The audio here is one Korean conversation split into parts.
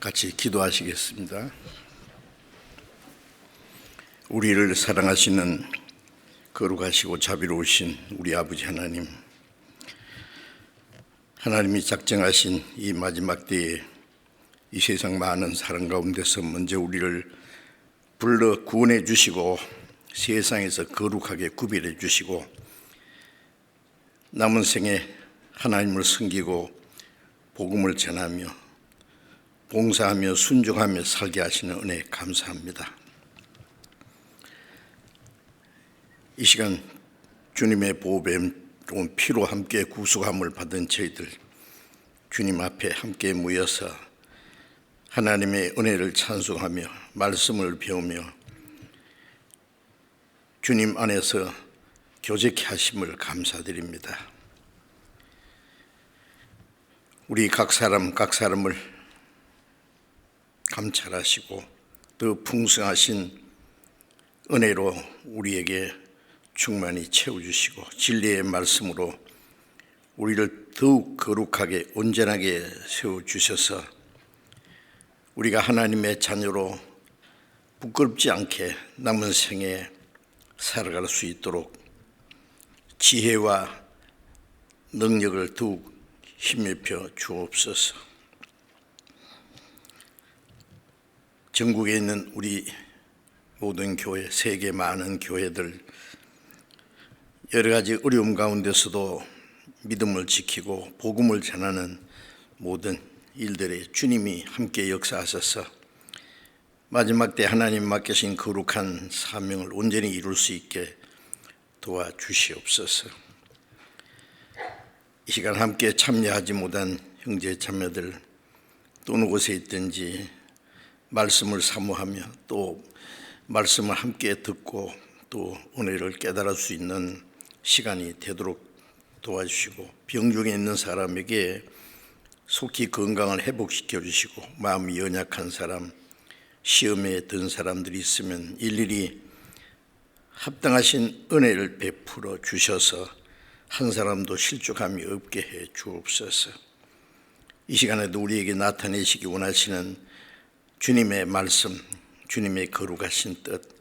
같이 기도하시겠습니다. 우리를 사랑하시는 거룩하시고 자비로우신 우리 아버지 하나님, 하나님이 작정하신 이 마지막 때에 이 세상 많은 사람 가운데서 먼저 우리를 불러 구원해 주시고 세상에서 거룩하게 구별해 주시고 남은 생에 하나님을 섬기고 복음을 전하며 봉사하며 순종하며 살게 하시는 은혜 감사합니다. 이 시간 주님의 보배로운 피로 함께 구속함을 받은 저희들 주님 앞에 함께 모여서 하나님의 은혜를 찬송하며 말씀을 배우며 주님 안에서 교제케 하심을 감사드립니다. 우리 각 사람을 감찰하시고 더 풍성하신 은혜로 우리에게 충만히 채워주시고 진리의 말씀으로 우리를 더욱 거룩하게 온전하게 세워주셔서 우리가 하나님의 자녀로 부끄럽지 않게 남은 생에 살아갈 수 있도록 지혜와 능력을 더욱 힘입혀 주옵소서. 전국에 있는 우리 모든 교회, 세계 많은 교회들 여러 가지 어려움 가운데서도 믿음을 지키고 복음을 전하는 모든 일들에 주님이 함께 역사하셔서 마지막 때 하나님 맡기신 거룩한 사명을 온전히 이룰 수 있게 도와주시옵소서. 이 시간 함께 참여하지 못한 형제 자매들 어느 곳에 있든지 말씀을 사모하며 또 말씀을 함께 듣고 또 은혜를 깨달을 수 있는 시간이 되도록 도와주시고 병중에 있는 사람에게 속히 건강을 회복시켜 주시고 마음이 연약한 사람, 시험에 든 사람들이 있으면 일일이 합당하신 은혜를 베풀어 주셔서 한 사람도 실족함이 없게 해 주옵소서. 이 시간에도 우리에게 나타내시기 원하시는 주님의 말씀, 주님의 거룩하신 뜻,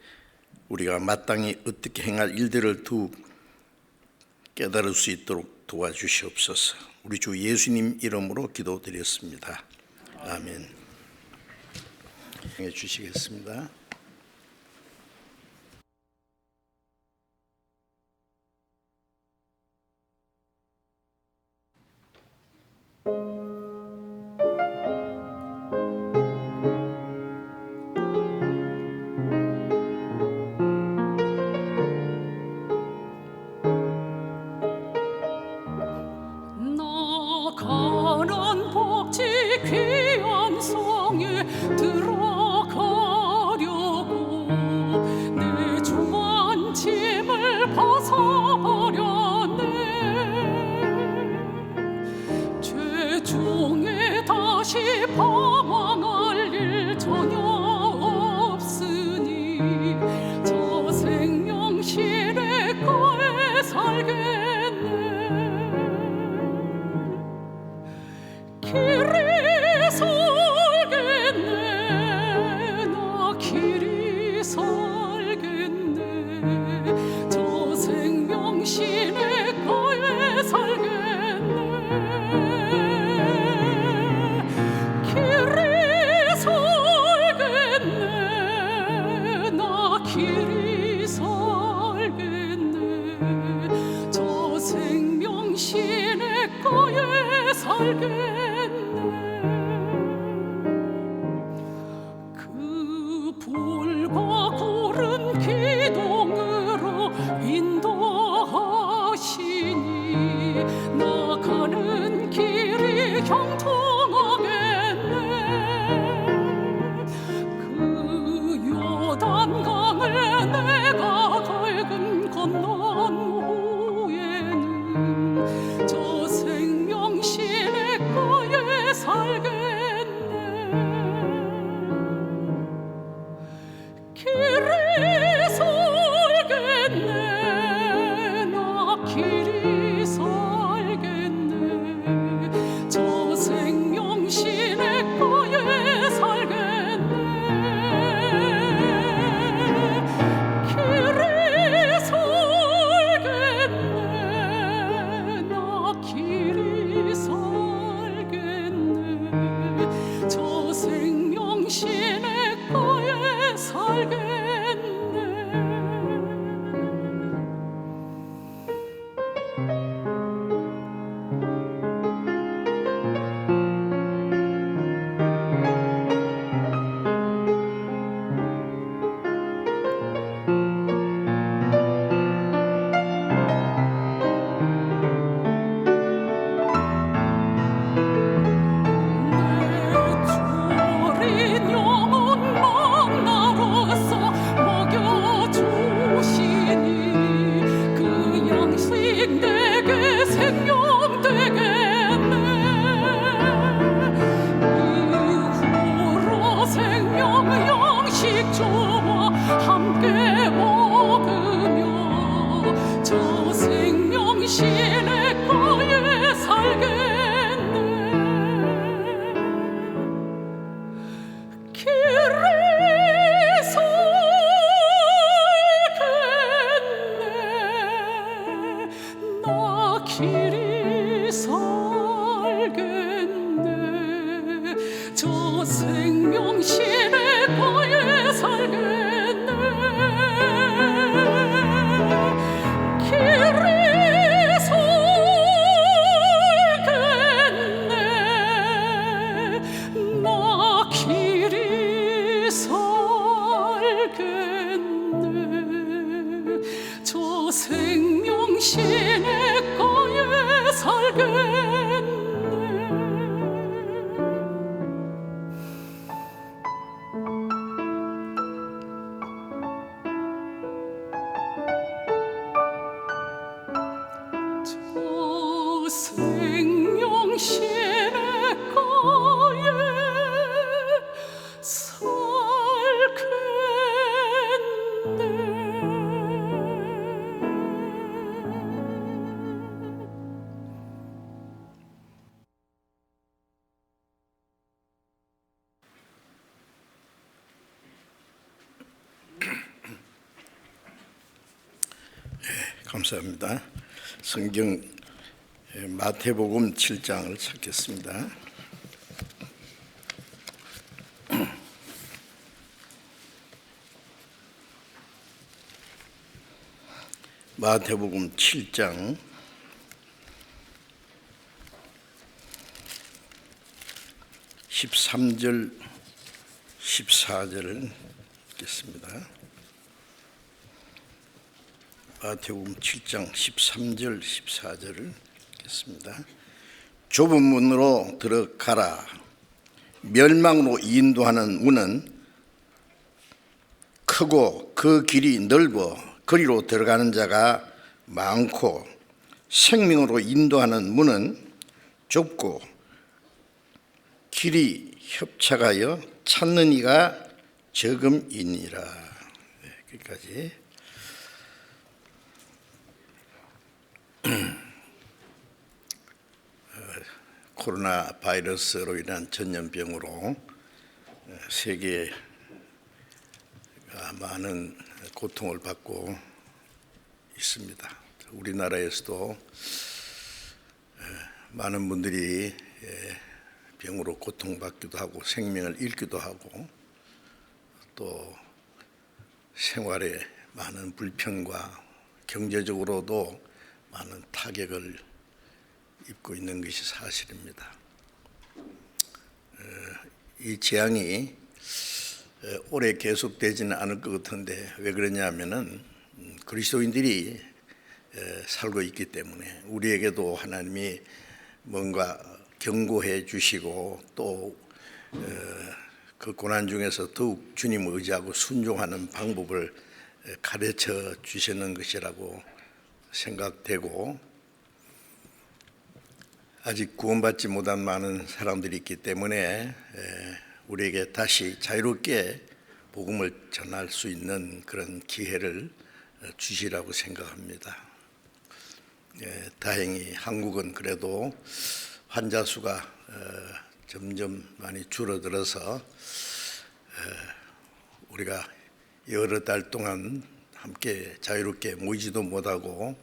우리가 마땅히 어떻게 행할 일들을 더욱 깨달을 수 있도록 도와주시옵소서. 우리 주 예수님 이름으로 기도드렸습니다. 아멘. 행해 주시겠습니다. 나가는 복지 귀한 성에 들어가려고 내 주한 짐을 벗어버렸네. 죄중에 다시 방황할 일 전혀 없으니 저 생명실에 거에 살겠네. 길이 설겠네. 나 길이 설겠네. 저 생명신의 거에 살겠네. 길이 설겠네. 나 길이 설겠네. 저 생명신의 거에 살겠네. 그 불과 구른 기둥으로 인도하시니 나가는 길이 형통하겠네. 그 요단강을 내가 갈근 건넌 후에는 저 생명신의 거에 살겠네. 길이 설겠네. 나 길이 설겠네. 저 생 시내가에 살겠네. 길이 살겠네. 나 길이 살겠네. 저 생명 시내가에 살겠네. 길이 살겠네. 나 길이 살겠네. 저 생명 시내가에 살겠네. 저 생명 시내가에 살겠네. 감사합니다. 성경 마태복음 7장을 찾겠습니다. 마태복음 7장 13절 14절을 읽겠습니다. 마태복음 7장 13절 14절을 읽겠습니다. 좁은 문으로 들어가라. 멸망으로 인도하는 문은 크고 그 길이 넓어 거리로 들어가는 자가 많고, 생명으로 인도하는 문은 좁고 길이 협착하여 찾는 이가 적음이니라. 여기까지. 코로나 바이러스로 인한 전염병으로 세계가 많은 고통을 받고 있습니다. 우리나라에서도 많은 분들이 병으로 고통받기도 하고 생명을 잃기도 하고, 또 생활에 많은 불편과 경제적으로도 많은 타격을 입고 있는 것이 사실입니다. 이 재앙이 오래 계속되지는 않을 것 같은데, 왜 그러냐면은 그리스도인들이 살고 있기 때문에 우리에게도 하나님이 뭔가 경고해 주시고, 또 그 고난 중에서 더욱 주님을 의지하고 순종하는 방법을 가르쳐 주시는 것이라고 생각되고, 아직 구원받지 못한 많은 사람들이 있기 때문에 우리에게 다시 자유롭게 복음을 전할 수 있는 그런 기회를 주시라고 생각합니다. 다행히 한국은 그래도 환자 수가 점점 많이 줄어들어서 우리가 여러 달 동안 함께 자유롭게 모이지도 못하고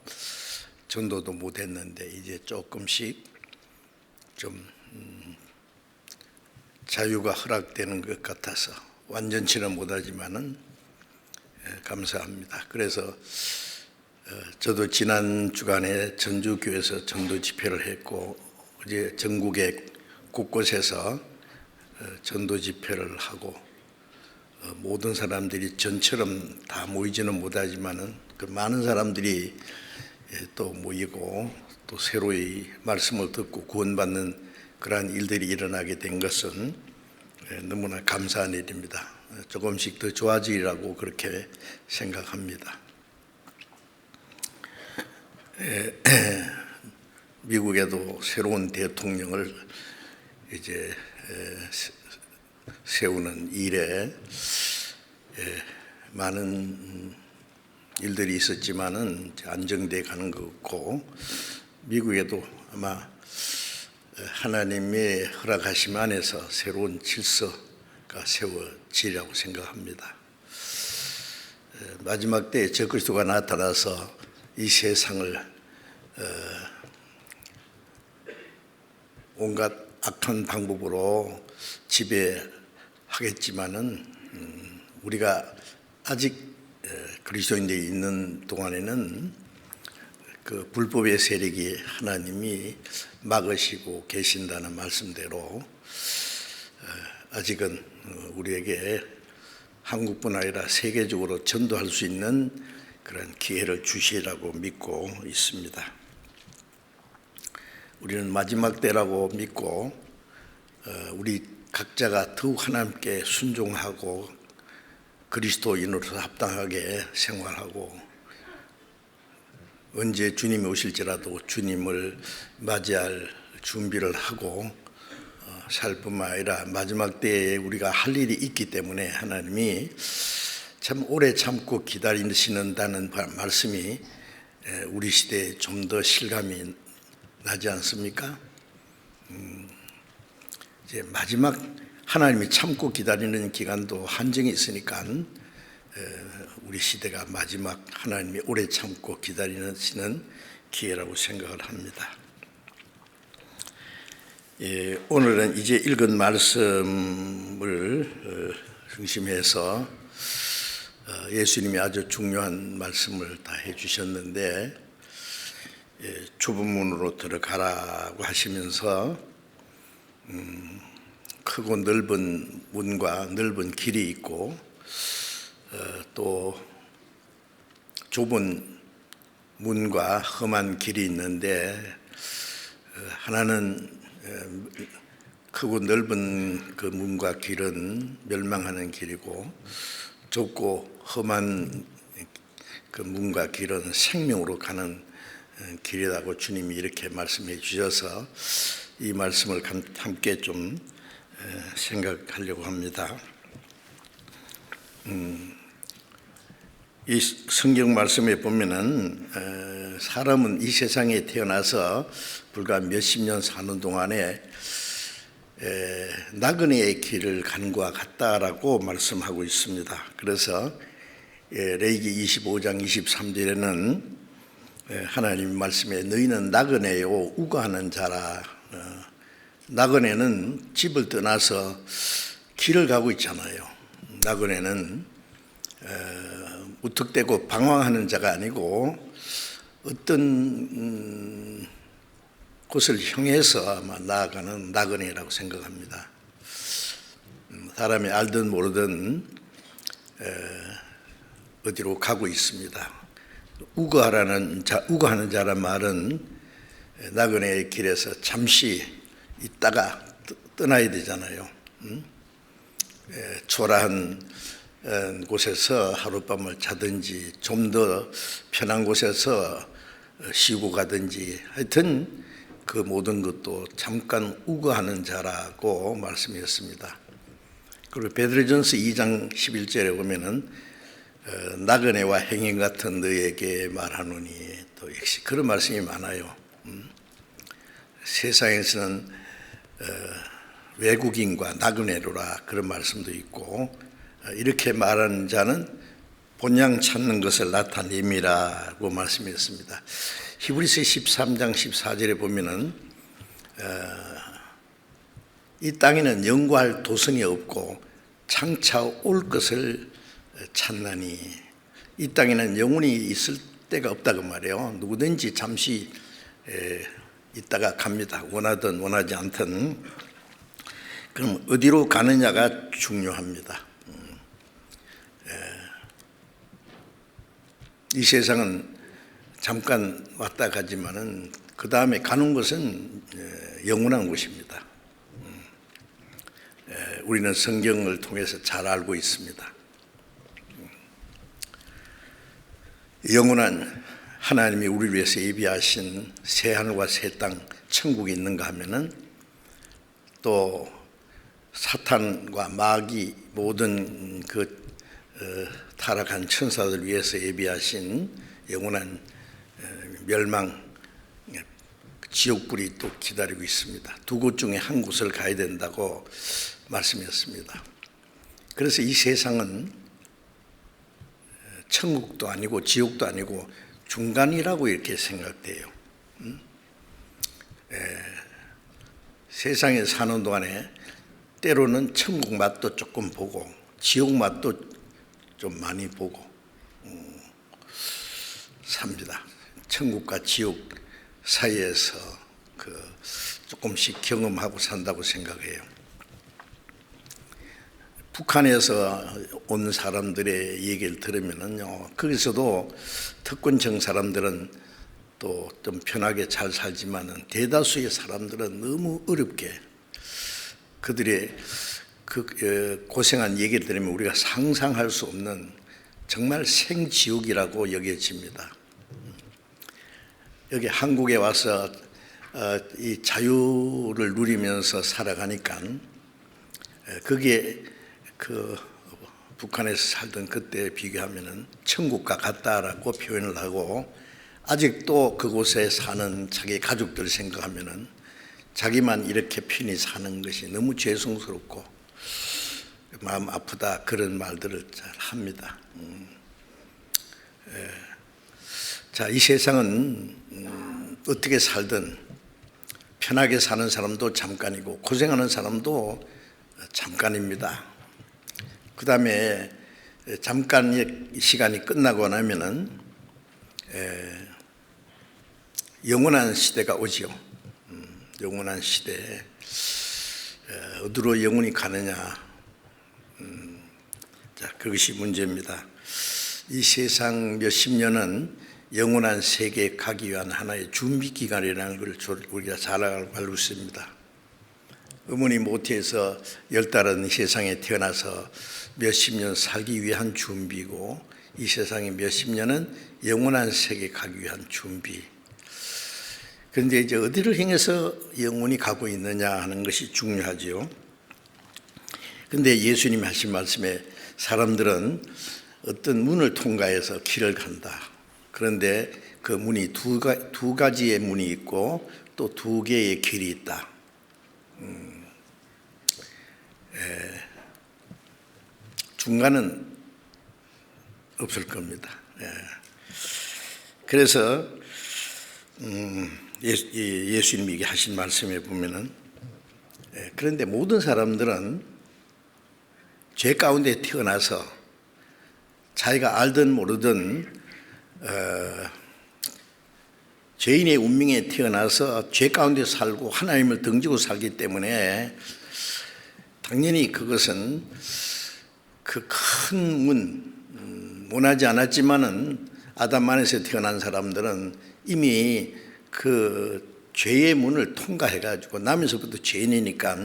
전도도 못했는데, 이제 조금씩 좀 자유가 허락되는 것 같아서 완전치는 못하지만은 감사합니다. 그래서 저도 지난 주간에 전주교회에서 전도 집회를 했고, 어제 전국의 곳곳에서 전도 집회를 하고, 모든 사람들이 전처럼 다 모이지는 못하지만은 그 많은 사람들이 또 모이고, 또 새로이 말씀을 듣고 구원받는 그러한 일들이 일어나게 된 것은 너무나 감사한 일입니다. 조금씩 더 좋아지리라고 그렇게 생각합니다. 미국에도 새로운 대통령을 이제 세우는 일에 많은 일들이 있었지만은 안정돼 가는 것 같고, 미국에도 아마 하나님의 허락하심 안에서 새로운 질서가 세워지리라고 생각합니다. 마지막 때에 적그리스도가 나타나서 이 세상을 온갖 악한 방법으로 지배하겠지만은 우리가 아직 그리스도인들이 있는 동안에는 그 불법의 세력이 하나님이 막으시고 계신다는 말씀대로 아직은 우리에게 한국뿐 아니라 세계적으로 전도할 수 있는 그런 기회를 주시라고 믿고 있습니다. 우리는 마지막 때라고 믿고 우리 각자가 더욱 하나님께 순종하고 그리스도인으로서 합당하게 생활하고 언제 주님이 오실지라도 주님을 맞이할 준비를 하고 살 뿐만 아니라 마지막 때에 우리가 할 일이 있기 때문에 하나님이 참 오래 참고 기다리시는다는 말씀이 우리 시대에 좀 더 실감이 나지 않습니까? 이제 마지막 하나님이 참고 기다리는 기간도 한정이 있으니까 우리 시대가 마지막 하나님이 오래 참고 기다리는 기회라고 생각을 합니다. 오늘은 이제 읽은 말씀을 중심해서 예수님이 아주 중요한 말씀을 다 해주셨는데 좁은 문으로 들어가라고 하시면서 크고 넓은 문과 넓은 길이 있고 또 좁은 문과 험한 길이 있는데 하나는 크고 넓은 그 문과 길은 멸망하는 길이고 좁고 험한 그 문과 길은 생명으로 가는 길이라고 주님이 이렇게 말씀해 주셔서 이 말씀을 함께 좀 생각하려고 합니다. 이 성경 말씀에 보면은 사람은 이 세상에 태어나서 불과 몇십 년 사는 동안에 나그네의 길을 가는 것과 같다라고 말씀하고 있습니다. 그래서 레위기 25장 23절에는 하나님 말씀에 너희는 나그네요 우거하는 자라. 나그네는 집을 떠나서 길을 가고 있잖아요. 나그네는 무턱대고 방황하는 자가 아니고 어떤 곳을 향해서 아마 나아가는 나그네라고 생각합니다. 사람이 알든 모르든 어디로 가고 있습니다. 우거하는 자란 말은 나그네의 길에서 잠시 있다가 떠나야 되잖아요. 초라한 곳에서 하룻밤을 자든지 좀 더 편한 곳에서 쉬고 가든지 하여튼 그 모든 것도 잠깐 우거하는 자라고 말씀했습니다. 그리고 베드로전서 2장 11절에 보면은 나그네와 행인 같은 너에게 말하노니 또 역시 그런 말씀이 많아요. 세상에서는 외국인과 나그네로라 그런 말씀도 있고 이렇게 말하는 자는 본향 찾는 것을 나타냄이라고 말씀했습니다. 히브리서 13장 14절에 보면은 이 땅에는 영구할 도성이 없고 장차 올 것을 찾나니 이 땅에는 영원히 있을 데가 없다고 말해요. 누구든지 잠시 있다가 갑니다. 원하든 원하지 않든. 그럼 어디로 가느냐가 중요합니다. 이 세상은 잠깐 왔다 가지만은 그 다음에 가는 곳은 영원한 곳입니다. 우리는 성경을 통해서 잘 알고 있습니다. 영원한 하나님이 우리를 위해서 예비하신 새 하늘과 새 땅 천국이 있는가 하면은 또 사탄과 마귀 모든 그 타락한 천사들 위해서 예비하신 영원한 멸망 지옥불이 또 기다리고 있습니다. 두 곳 중에 한 곳을 가야 된다고 말씀했습니다. 그래서 이 세상은 천국도 아니고 지옥도 아니고 중간이라고 이렇게 생각돼요. 세상에 사는 동안에 때로는 천국 맛도 조금 보고 지옥 맛도 좀 많이 보고 삽니다. 천국과 지옥 사이에서 조금씩 경험하고 산다고 생각해요. 북한에서 온 사람들의 얘기를 들으면은요, 거기서도 특권층 사람들은 또 좀 편하게 잘 살지만은 대다수의 사람들은 너무 어렵게 그들의 고생한 얘기를 들으면 우리가 상상할 수 없는 정말 생지옥이라고 여겨집니다. 여기 한국에 와서 이 자유를 누리면서 살아가니까 그게 북한에서 살던 그때에 비교하면은 천국과 같다라고 표현을 하고, 아직도 그곳에 사는 자기 가족들 생각하면은 자기만 이렇게 편히 사는 것이 너무 죄송스럽고 마음 아프다, 그런 말들을 잘 합니다. 자, 이 세상은 어떻게 살든 편하게 사는 사람도 잠깐이고 고생하는 사람도 잠깐입니다. 그 다음에 잠깐의 시간이 끝나고 나면은 영원한 시대가 오죠. 영원한 시대에 어디로 영원히 가느냐, 자, 그것이 문제입니다. 이 세상 몇십 년은 영원한 세계에 가기 위한 하나의 준비 기간이라는 걸 우리가 잘 알고 있습니다. 어머니 모태에서 10달은 세상에 태어나서 몇십 년 살기 위한 준비고, 이 세상의 몇십 년은 영원한 세계에 가기 위한 준비. 그런데 이제 어디를 향해서 영원히 가고 있느냐 하는 것이 중요하지요. 그런데 예수님이 하신 말씀에 사람들은 어떤 문을 통과해서 길을 간다. 그런데 그 문이 두 가지의 문이 있고 또 두 개의 길이 있다. 중간은 없을 겁니다. 그래서 예수님이 하신 말씀에 보면은, 그런데 모든 사람들은 죄 가운데 태어나서 자기가 알든 모르든 죄인의 운명에 태어나서 죄 가운데 살고 하나님을 등지고 살기 때문에 당연히 그것은 그 큰 문, 원하지 않았지만은 아담 안에서 태어난 사람들은 이미 그 죄의 문을 통과해가지고 나면서부터 죄인이니까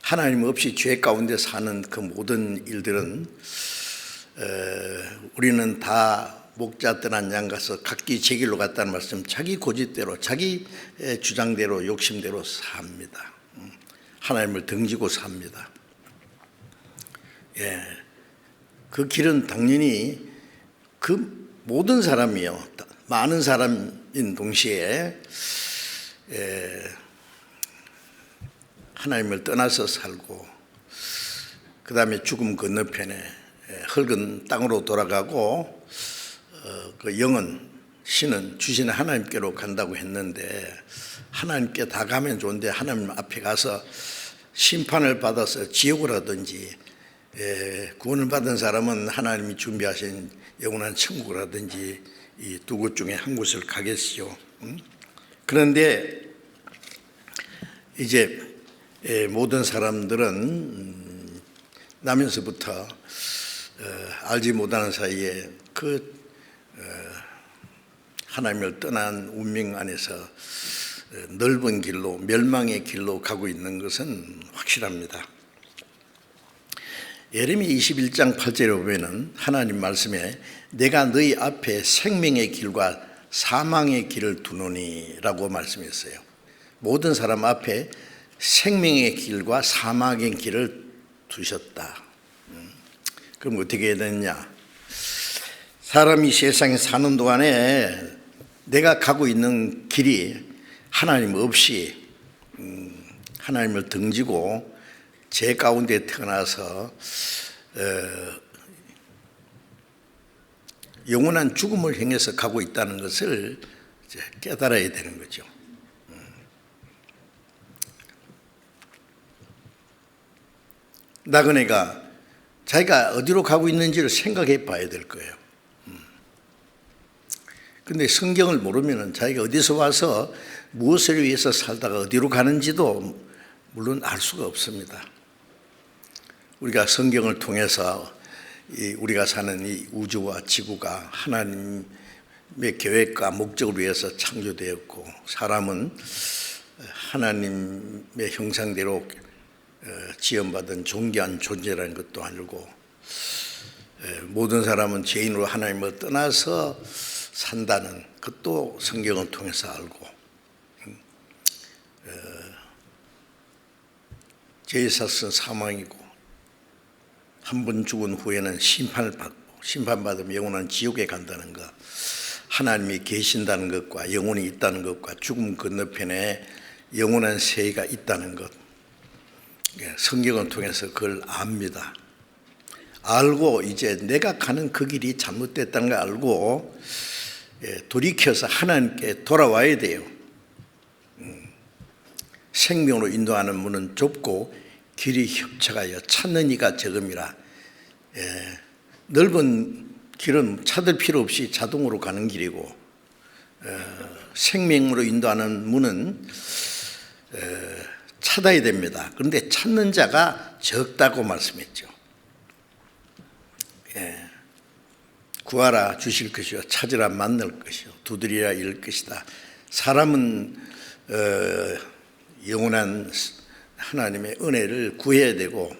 하나님 없이 죄 가운데 사는 그 모든 일들은 우리는 다 목자 떠난 양 가서 각기 제 길로 갔다는 말씀, 자기 고집대로 자기 주장대로 욕심대로 삽니다. 하나님을 등지고 삽니다. 그 길은 당연히 그 모든 사람이요, 많은 사람인 동시에 하나님을 떠나서 살고, 그 다음에 죽음 건너편에 흙은 땅으로 돌아가고 그 영은 신은 주신 하나님께로 간다고 했는데, 하나님께 다 가면 좋은데 하나님 앞에 가서 심판을 받아서 지옥을 하든지 구원을 받은 사람은 하나님이 준비하신 영원한 천국을 하든지 이 두 곳 중에 한 곳을 가겠지요. 그런데 이제 모든 사람들은 나면서부터 알지 못하는 사이에 그 하나님을 떠난 운명 안에서 넓은 길로, 멸망의 길로 가고 있는 것은 확실합니다. 예레미야 21장 8절에 보면은 하나님 말씀에 내가 너희 앞에 생명의 길과 사망의 길을 두노니 라고 말씀했어요. 모든 사람 앞에 생명의 길과 사망의 길을 두셨다. 그럼 어떻게 해야 되느냐? 사람이 세상에 사는 동안에 내가 가고 있는 길이 하나님 없이 하나님을 등지고 죄 가운데 태어나서 영원한 죽음을 향해서 가고 있다는 것을 이제 깨달아야 되는 거죠. 나그네가 자기가 어디로 가고 있는지를 생각해 봐야 될 거예요. 근데 성경을 모르면 자기가 어디서 와서 무엇을 위해서 살다가 어디로 가는지도 물론 알 수가 없습니다. 우리가 성경을 통해서 우리가 사는 이 우주와 지구가 하나님의 계획과 목적을 위해서 창조되었고, 사람은 하나님의 형상대로 지음받은 존귀한 존재라는 것도 알고, 모든 사람은 죄인으로 하나님을 떠나서 산다는 것도 성경을 통해서 알고, 죄의 삭은 사망이고 한 번 죽은 후에는 심판을 받고, 심판받으면 영원한 지옥에 간다는 것, 하나님이 계신다는 것과 영혼이 있다는 것과 죽음 건너편에 영원한 세계가 있다는 것, 성경을 통해서 그걸 압니다. 알고 이제 내가 가는 그 길이 잘못됐다는 걸 알고 돌이켜서 하나님께 돌아와야 돼요. 생명으로 인도하는 문은 좁고 길이 협착하여 찾는 이가 적음이라. 넓은 길은 찾을 필요 없이 자동으로 가는 길이고, 생명으로 인도하는 문은 찾아야 됩니다. 그런데 찾는 자가 적다고 말씀했죠. 구하라 주실 것이요, 찾으라 만날 것이요, 두드리라 열 것이다. 사람은 영원한 하나님의 은혜를 구해야 되고,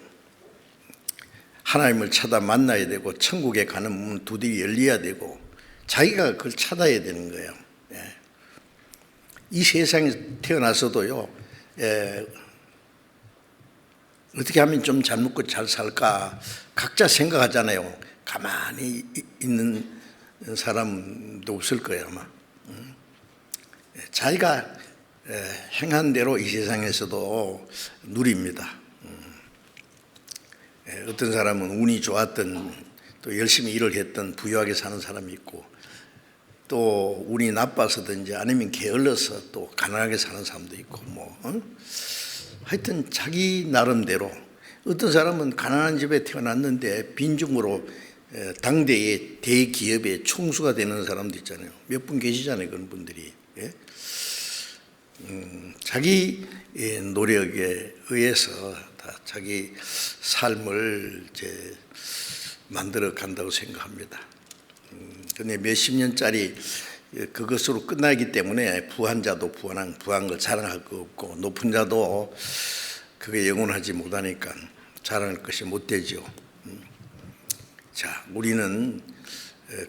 하나님을 찾아 만나야 되고, 천국에 가는 문 두드리 열려야 되고, 자기가 그걸 찾아야 되는 거예요. 이 세상에 태어나서도요, 어떻게 하면 좀 잘 먹고 잘 살까 각자 생각하잖아요. 가만히 있는 사람도 없을 거예요, 아마. 자기가 행한 대로 이 세상에서도 누립니다. 어떤 사람은 운이 좋았던, 또 열심히 일을 했던 부유하게 사는 사람이 있고, 또 운이 나빠서든지 아니면 게을러서 또 가난하게 사는 사람도 있고, 하여튼 자기 나름대로. 어떤 사람은 가난한 집에 태어났는데 빈중으로 당대의 대기업의 총수가 되는 사람도 있잖아요. 몇 분 계시잖아요, 그런 분들이. 자기 노력에 의해서 다 자기 삶을 이제 만들어 간다고 생각합니다. 그런데 몇십 년짜리 그것으로 끝나기 때문에 부한 자도 부한 걸 자랑할 거 없고, 높은 자도 그게 영원하지 못하니까 자랑할 것이 못 되죠. 자, 우리는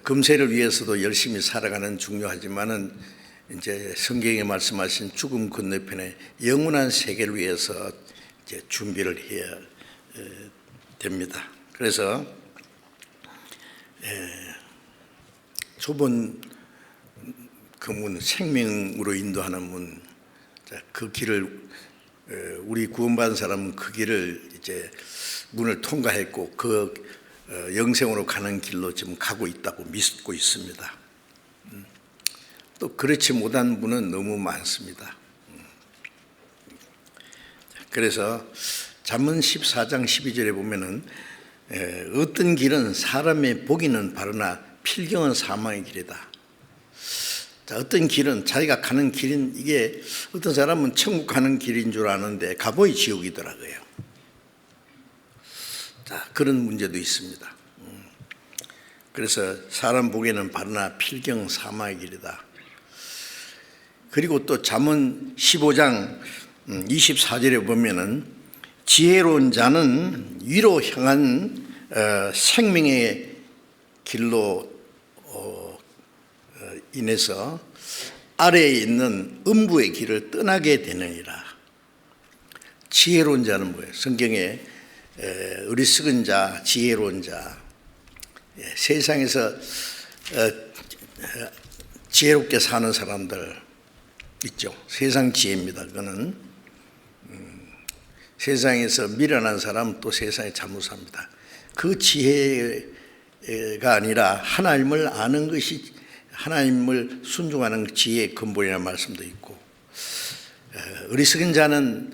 금세를 위해서도 열심히 살아가는 중요하지만은 이제 성경에 말씀하신 죽음 건너편에 영원한 세계를 위해서 이제 준비를 해야 됩니다. 그래서 좁은 그 문, 생명으로 인도하는 문, 그 길을 우리 구원받은 사람은 그 길을 이제 문을 통과했고 그 영생으로 가는 길로 지금 가고 있다고 믿고 있습니다. 또 그렇지 못한 분은 너무 많습니다. 그래서 잠언 14장 12절에 보면은 어떤 길은 사람의 보기는 바르나 필경은 사망의 길이다. 자, 어떤 길은 자기가 가는 길은, 이게 어떤 사람은 천국 가는 길인 줄 아는데 가보이 지옥이더라고요. 자, 그런 문제도 있습니다. 그래서 사람 보기에는 바르나 필경 사망의 길이다. 그리고 또 잠언 15장 24절에 보면은 지혜로운 자는 위로 향한 생명의 길로 인해서 아래에 있는 음부의 길을 떠나게 되느니라. 지혜로운 자는 뭐예요? 성경에 어리석은 자, 지혜로운 자, 세상에서 지혜롭게 사는 사람들 있죠. 세상 지혜입니다. 그거는 세상에서 미련한 사람 또 세상에 잘못 삽니다. 그 지혜가 아니라 하나님을 아는 것이 하나님을 순종하는 지혜의 근본이라는 말씀도 있고, 어리석은 자는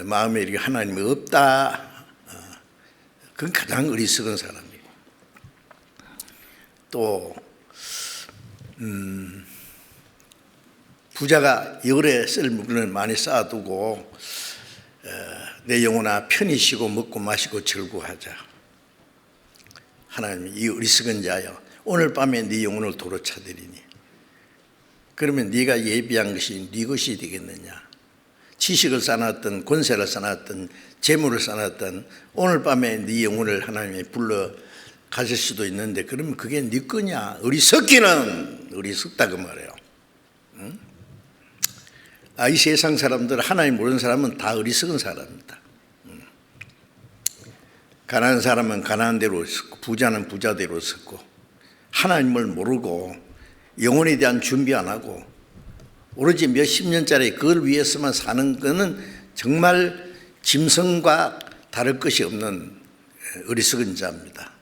마음에 이르기를 하나님이 없다. 그건 가장 어리석은 사람이고, 또 부자가 열에 쓸 물건을 많이 쌓아두고 내 영혼아 편히 쉬고 먹고 마시고 즐거워하자. 하나님이 이 어리석은 자여 오늘 밤에 네 영혼을 도로 차리리니. 그러면 네가 예비한 것이 네 것이 되겠느냐. 지식을 쌓아놨던 권세를 쌓아놨던 재물을 쌓아놨던 오늘 밤에 네 영혼을 하나님이 불러 가질 수도 있는데 그러면 그게 네 거냐. 어리석기는 어리석다 그 말이에요. 응? 이 세상 사람들 하나님 모르는 사람은 다 어리석은 사람입니다. 가난한 사람은 가난한 대로 섰고 부자는 부자대로 섰고 하나님을 모르고 영혼에 대한 준비 안 하고 오로지 몇십 년짜리 그걸 위해서만 사는 것은 정말 짐승과 다를 것이 없는 어리석은 자입니다.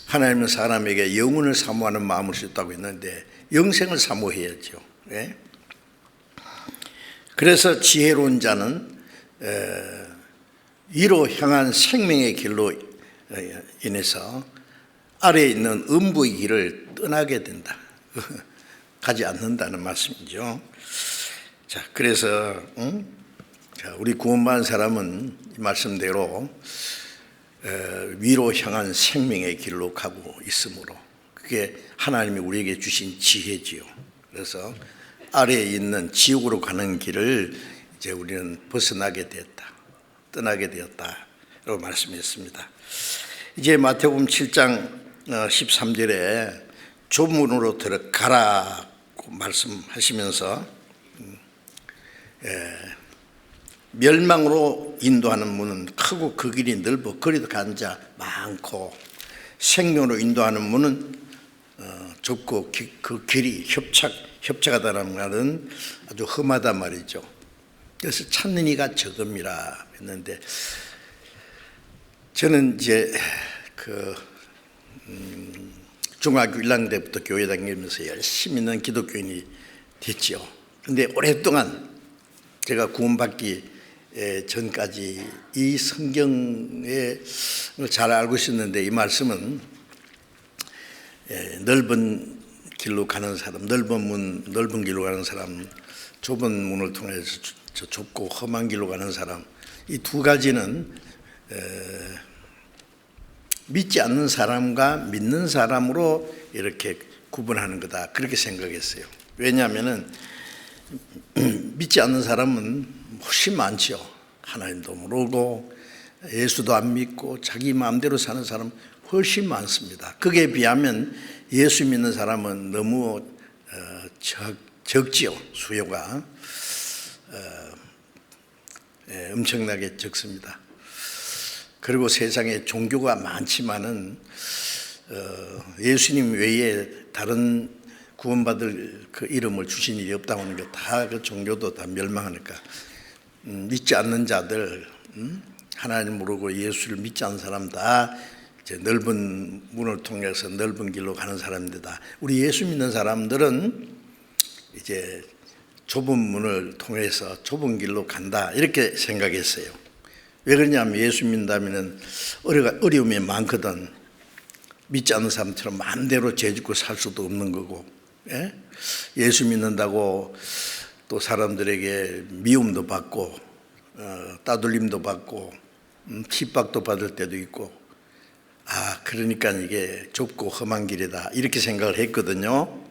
하나님은 사람에게 영혼을 사모하는 마음을 주셨다고 했는데 영생을 사모해야죠. 그래서 지혜로운 자는 위로 향한 생명의 길로 인해서 아래에 있는 음부의 길을 떠나게 된다. 가지 않는다는 말씀이죠. 자, 그래서 우리 구원받은 사람은 이 말씀대로 위로 향한 생명의 길로 가고 있으므로 그게 하나님이 우리에게 주신 지혜지요. 그래서 아래에 있는 지옥으로 가는 길을 이제 우리는 벗어나게 되었다. 떠나게 되었다라고 말씀했습니다. 이제 마태복음 7장 13절에 좁은 문으로 들어가라고 말씀하시면서 멸망으로 인도하는 문은 크고 그 길이 넓어 거리도 간 자 많고 생명으로 인도하는 문은 좁고 그 길이 협착하다는 말은 아주 험하단 말이죠. 그래서 찾는 이가 적음이라 했는데 저는 이제 중학교 1학년 때부터 교회 다니면서 열심히 있는 기독교인이 됐죠. 그런데 오랫동안 제가 구원받기 전까지 이 성경을 잘 알고 있었는데 이 말씀은 넓은 길로 가는 사람, 넓은 길로 가는 사람, 좁은 문을 통해서 저 좁고 험한 길로 가는 사람, 이 두 가지는 믿지 않는 사람과 믿는 사람으로 이렇게 구분하는 거다 그렇게 생각했어요. 왜냐하면은 믿지 않는 사람은 훨씬 많죠. 하나님도 모르고 예수도 안 믿고 자기 마음대로 사는 사람 훨씬 많습니다. 거기에 비하면 예수 믿는 사람은 너무 적지요. 수요가 엄청나게 적습니다. 그리고 세상에 종교가 많지만은 예수님 외에 다른 구원받을 그 이름을 주신 일이 없다고 하는 게 다 그 종교도 다 멸망하니까 믿지 않는 자들, 하나님 모르고 예수를 믿지 않는 사람 다 이제 넓은 문을 통해서 넓은 길로 가는 사람들이다. 우리 예수 믿는 사람들은 이제 좁은 문을 통해서 좁은 길로 간다 이렇게 생각했어요. 왜 그러냐면 예수 믿는다면 어려움이 많거든. 믿지 않는 사람처럼 마음대로 죄 짓고 살 수도 없는 거고, 예수 믿는다고 또 사람들에게 미움도 받고 따돌림도 받고 핍박도 받을 때도 있고, 그러니까 이게 좁고 험한 길이다 이렇게 생각을 했거든요.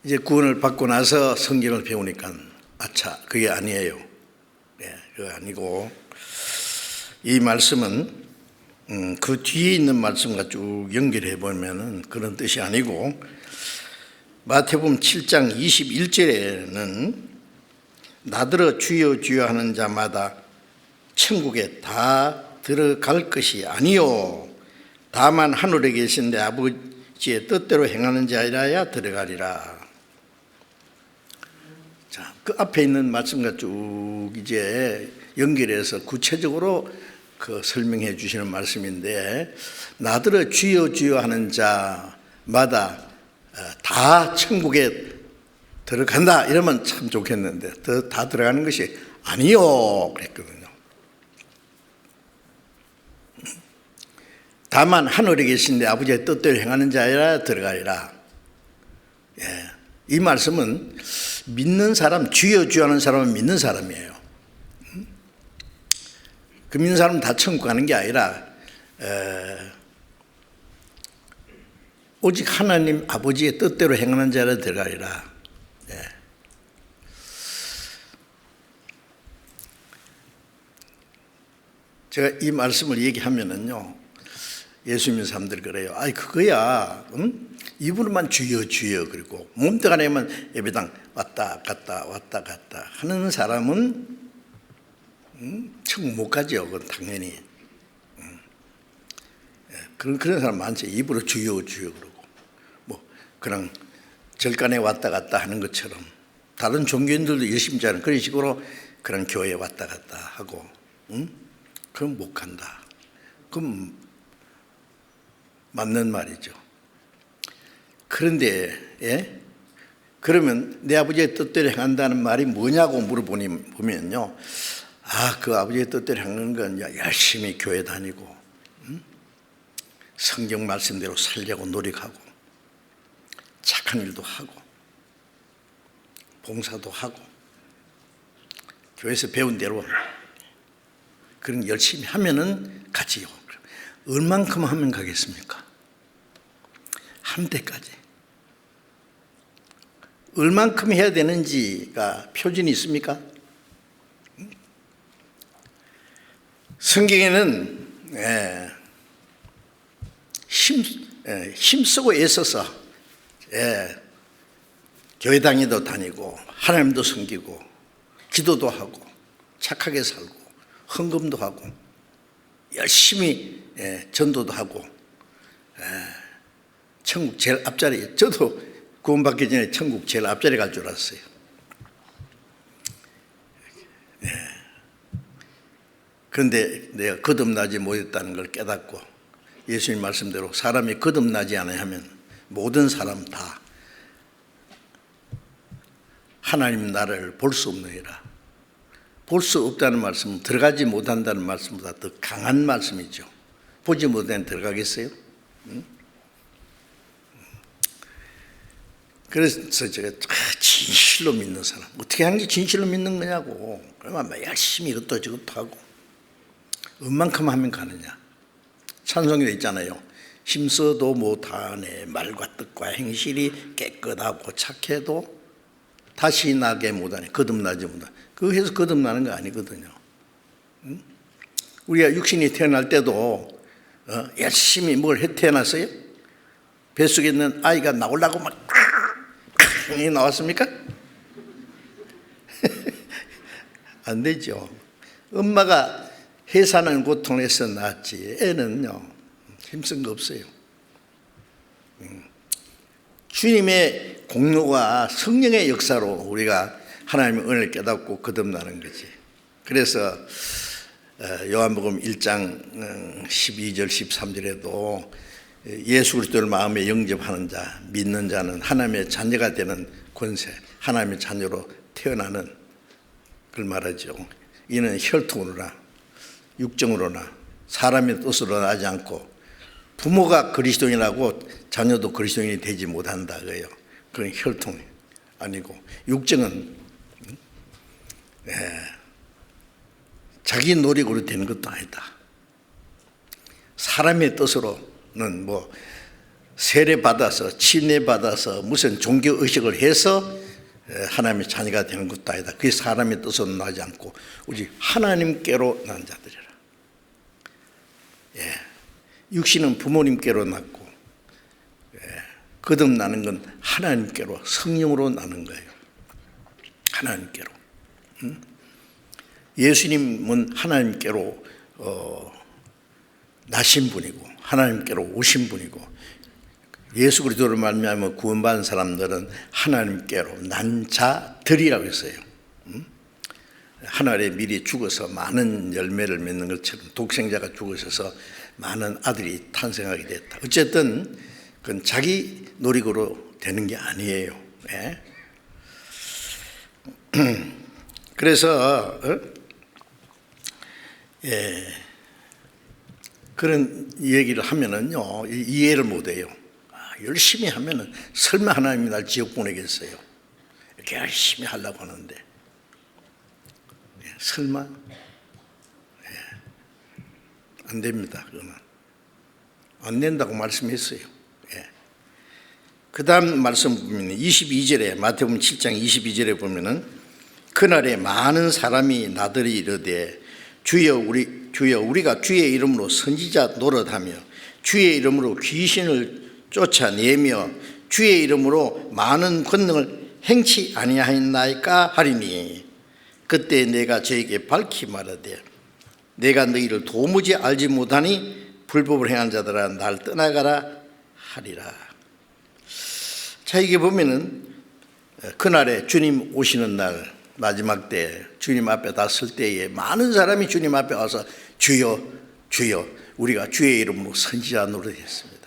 이제 구원을 받고 나서 성경을 배우니까 그게 아니에요. 그게 아니고 이 말씀은 그 뒤에 있는 말씀과 쭉 연결해 보면은 그런 뜻이 아니고, 마태복음 7장 21절에는 나더러 주여 주여 하는 자마다 천국에 다 들어갈 것이 아니요 다만 하늘에 계신 내 아버지의 뜻대로 행하는 자라야 들어가리라. 자, 그 앞에 있는 말씀과 쭉 이제 연결해서 구체적으로 그 설명해 주시는 말씀인데, 나더러 주여 주여 하는 자마다 다 천국에 들어간다 이러면 참 좋겠는데, 다 들어가는 것이 아니요 그랬거든요. 다만 하늘에 계신 내 아버지의 뜻대로 행하는 자라 들어가리라. 이 말씀은 믿는 사람, 주여 주여 하는 사람은 믿는 사람이에요. 그 믿는 사람은 다 천국 가는 게 아니라 오직 하나님 아버지의 뜻대로 행하는 자라 들어가리라. 제가 이 말씀을 얘기하면은요, 예수 믿는 사람들 그래요. 아이 그거야, 입으로만 주여 주여 그리고 몸뚱 안에만 예배당 왔다 갔다 왔다 갔다 하는 사람은 천국 못 가죠. 그건 당연히. 그런 사람 많죠. 입으로 주여 주여 그러고 뭐 그냥 절간에 왔다 갔다 하는 것처럼, 다른 종교인들도 열심히 하는 그런 식으로 그런 교회에 왔다 갔다 하고, 그럼 못 간다. 그럼 맞는 말이죠. 그런데 그러면 내 아버지의 뜻대로 행한다는 말이 뭐냐고 물어보면요, 그 아버지의 뜻대로 행하는 건 열심히 교회 다니고 성경 말씀대로 살려고 노력하고 착한 일도 하고 봉사도 하고 교회에서 배운 대로 그런 열심히 하면은 가지요. 얼만큼 하면 가겠습니까? 한때까지. 얼만큼 해야 되는지가 표준이 있습니까? 성경에는 힘쓰고 애써서 교회 다니도 다니고 하나님도 섬기고 기도도 하고 착하게 살고 헌금도 하고 열심히 전도도 하고 천국 제일 앞자리, 저도 구원받기 전에 천국 제일 앞자리 갈 줄 알았어요. 그런데 내가 거듭나지 못했다는 걸 깨닫고 예수님 말씀대로 사람이 거듭나지 않아야 하면 모든 사람 다 하나님 나라를 볼 수 없느니라. 볼 수 없다는 말씀은 들어가지 못한다는 말씀보다 더 강한 말씀이죠. 보지 못하면 들어가겠어요? 그래서 제가 진실로 믿는 사람, 어떻게 하는 게 진실로 믿는 거냐고. 그러면 열심히 이것도 저것도 하고 얼만큼 하면 가느냐. 찬송에 있잖아요. 힘써도 못하네 말과 뜻과 행실이 깨끗하고 착해도 다시 나게 못하네. 거듭나지 못하네. 그거 해서 거듭나는 거 아니거든요. 우리가 육신이 태어날 때도 열심히 뭘 해 태어났어요? 뱃속에 있는 아이가 나오려고 막 나왔습니까? 안 되죠. 엄마가 해사는 고통을 해서 낳았지 애는요 힘쓴 거 없어요. 주님의 공로와 성령의 역사로 우리가 하나님의 은혜를 깨닫고 거듭나는 거지. 그래서 요한복음 1장 12절 13절에도 예수 그리스도를 마음에 영접하는 자, 믿는 자는 하나님의 자녀가 되는 권세, 하나님의 자녀로 태어나는 걸 말하죠. 이는 혈통으로나 육정으로나 사람의 뜻으로 나지 않고 부모가 그리스도인이라고 자녀도 그리스도인이 되지 못한다 그래요. 그건 혈통이 아니고, 육정은 자기 노력으로 되는 것도 아니다. 사람의 뜻으로는 뭐 세례 받아서 침례 받아서 무슨 종교 의식을 해서 하나님의 자녀가 되는 것도 아니다. 그게 사람의 뜻으로 나지 않고 오직 하나님께로 난 자들이라. 육신은 부모님께로 낳고 거듭나는 건 하나님께로 성령으로 나는 거예요. 하나님께로. 예수님은 하나님께로 나신 분이고 하나님께로 오신 분이고 예수 그리스도를 말미암아 구원받은 사람들은 하나님께로 난 자들이라고 했어요. 하늘에 미리 죽어서 많은 열매를 맺는 것처럼 독생자가 죽으셔서 많은 아들이 탄생하게 됐다. 어쨌든 그건 자기 노력으로 되는 게 아니에요. 예? 그래서 그런 얘기를 하면은요 이해를 못해요. 열심히 하면은 설마 하나님이 날 지옥 보내겠어요? 이렇게 열심히 하려고 하는데 설마 안 됩니다. 그거는 안 된다고 말씀했어요. 그 다음 말씀 보면 22절에 마태복음 7장 22절에 보면은 그날에 많은 사람이 나더러 이르되 주여 우리가 주의 이름으로 선지자 노릇하며 주의 이름으로 귀신을 쫓아내며 주의 이름으로 많은 권능을 행치 아니하였나이까 하리니 그때 내가 저에게 밝히 말하되 내가 너희를 도무지 알지 못하니 불법을 행한 자들아 날 떠나가라 하리라. 자, 이게 보면은 그날에 주님 오시는 날 마지막 때 주님 앞에 다 설 때에 많은 사람이 주님 앞에 와서 주여 주여 우리가 주의 이름으로 선지자 노릇했습니다.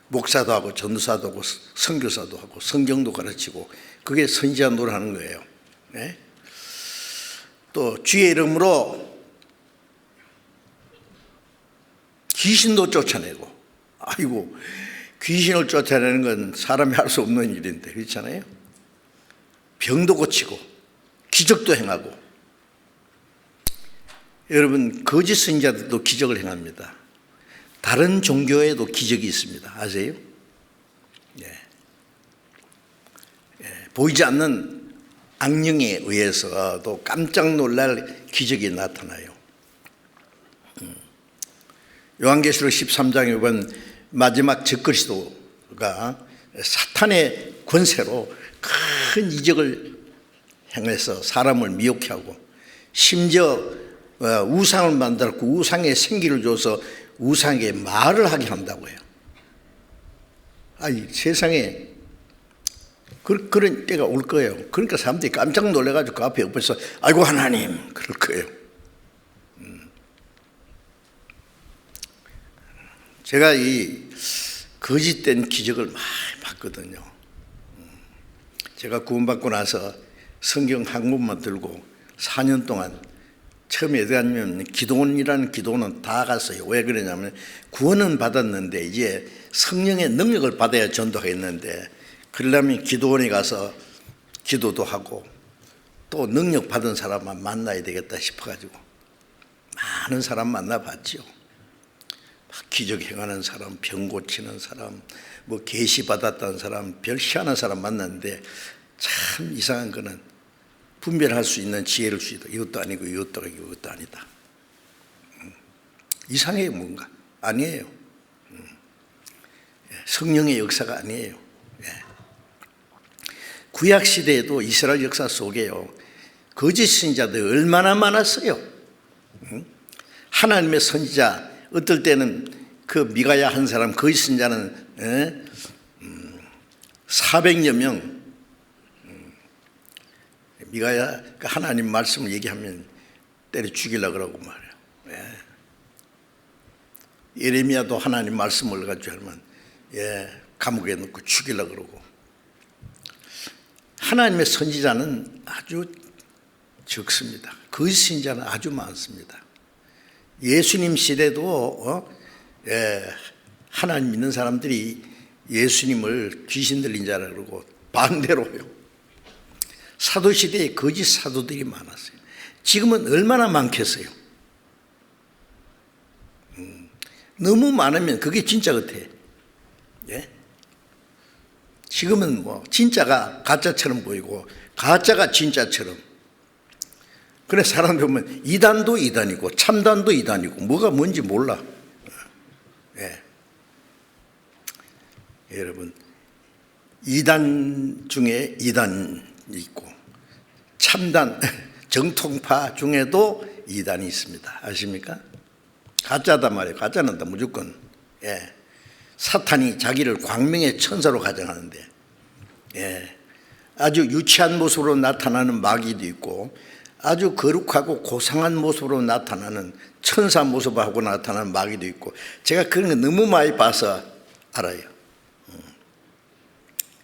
목사도 하고 전도사도 하고 선교사도 하고 성경도 가르치고 그게 선지자 노릇하는 거예요. 네? 또 주의 이름으로 귀신도 쫓아내고 아이고 귀신을 쫓아내는 건 사람이 할 수 없는 일인데 그렇잖아요. 병도 고치고 기적도 행하고 여러분 거짓 선지자들도 기적을 행합니다. 다른 종교에도 기적이 있습니다. 아세요? 보이지 않는 악령에 의해서도 깜짝 놀랄 기적이 나타나요. 요한계시록 13장에 보면 마지막 적그리스도가 사탄의 권세로 큰 이적을 행해서 사람을 미혹해 하고 심지어 우상을 만들었고 우상에 생기를 줘서 우상에게 말을 하게 한다고 해요. 아니 세상에 그런 때가 올 거예요. 그러니까 사람들이 깜짝 놀라가지고 그 앞에 옆에서 아이고 하나님 그럴 거예요. 제가 이 거짓된 기적을 많이 봤거든요. 제가 구원받고 나서 성경 한 권만 들고 4년 동안 처음에 어디 갔냐면 기도원이라는 기도원은 다 갔어요. 왜 그러냐면 구원은 받았는데 이제 성령의 능력을 받아야 전도하겠는데 그러려면 기도원에 가서 기도도 하고 또 능력 받은 사람만 만나야 되겠다 싶어가지고 많은 사람 만나봤죠. 기적 행하는 사람, 병 고치는 사람, 뭐 계시 받았다는 사람, 별 희한한 사람 만났는데 참 이상한 거는 분별할 수 있는 지혜를 주시다. 이것도 아니고 이것도 아니고 이것도 아니다. 이상해요 뭔가. 아니에요. 성령의 역사가 아니에요. 구약시대에도 이스라엘 역사 속에요 거짓 선지자들이 얼마나 많았어요. 하나님의 선지자 어떨 때는 그 미가야 한 사람 거짓 선지자는 400여 명 미가야 하나님 말씀을 얘기하면 때려 죽이려고 그러고 말이에요. 예레미야도 하나님 말씀을 가지고 하면 감옥에 넣고 죽이려고 그러고 하나님의 선지자는 아주 적습니다. 거짓 선지자는 아주 많습니다. 예수님 시대도 하나님 믿는 사람들이 예수님을 귀신 들린 자라 그러고 반대로요. 사도시대에 거짓 사도들이 많았어요. 지금은 얼마나 많겠어요. 너무 많으면 그게 진짜 같아. 지금은 뭐 진짜가 가짜처럼 보이고 가짜가 진짜처럼. 그래 사람들 보면 이단도 이단이고 참단도 이단이고 뭐가 뭔지 몰라. 여러분 이단 중에 이단이 있고 참단 정통파 중에도 이단이 있습니다. 아십니까? 가짜단 말이에요. 가짜는 다 무조건. 예. 사탄이 자기를 광명의 천사로 가정하는데, 예. 아주 유치한 모습으로 나타나는 마귀도 있고, 아주 거룩하고 고상한 모습으로 나타나는 천사 모습하고 나타나는 마귀도 있고, 제가 그런 거 너무 많이 봐서 알아요.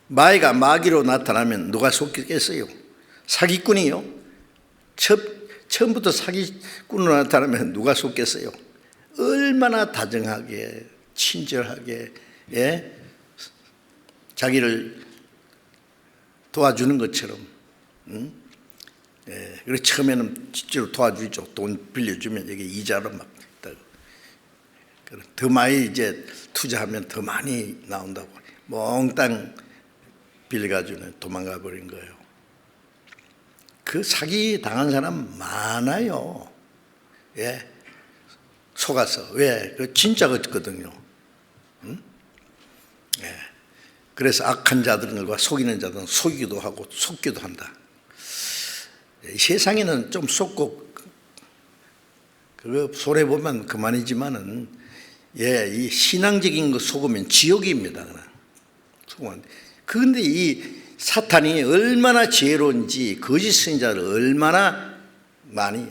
마귀가 마귀로 나타나면 누가 속겠어요? 사기꾼이요. 처음부터 사기꾼으로 나타나면 누가 속겠어요? 얼마나 다정하게 친절하게, 예? 자기를 도와주는 것처럼, 예. 그래서 처음에는 실제로 도와주죠. 돈 빌려주면 여기 이자로 막 더 많이 이제 투자하면 더 많이 나온다고 몽땅 빌려가지고는 도망가 버린 거예요. 그 사기 당한 사람 많아요. 예. 속아서. 왜? 그 진짜 같거든요. 예. 그래서 악한 자들과 속이는 자들은 속이기도 하고 속기도 한다. 세상에는 좀 속고 그거 손해 보면 그만이지만은, 예, 이 신앙적인 거 속으면 지옥입니다. 그냥. 그런데 이 사탄이 얼마나 지혜로운지 거짓 선자를 얼마나 많이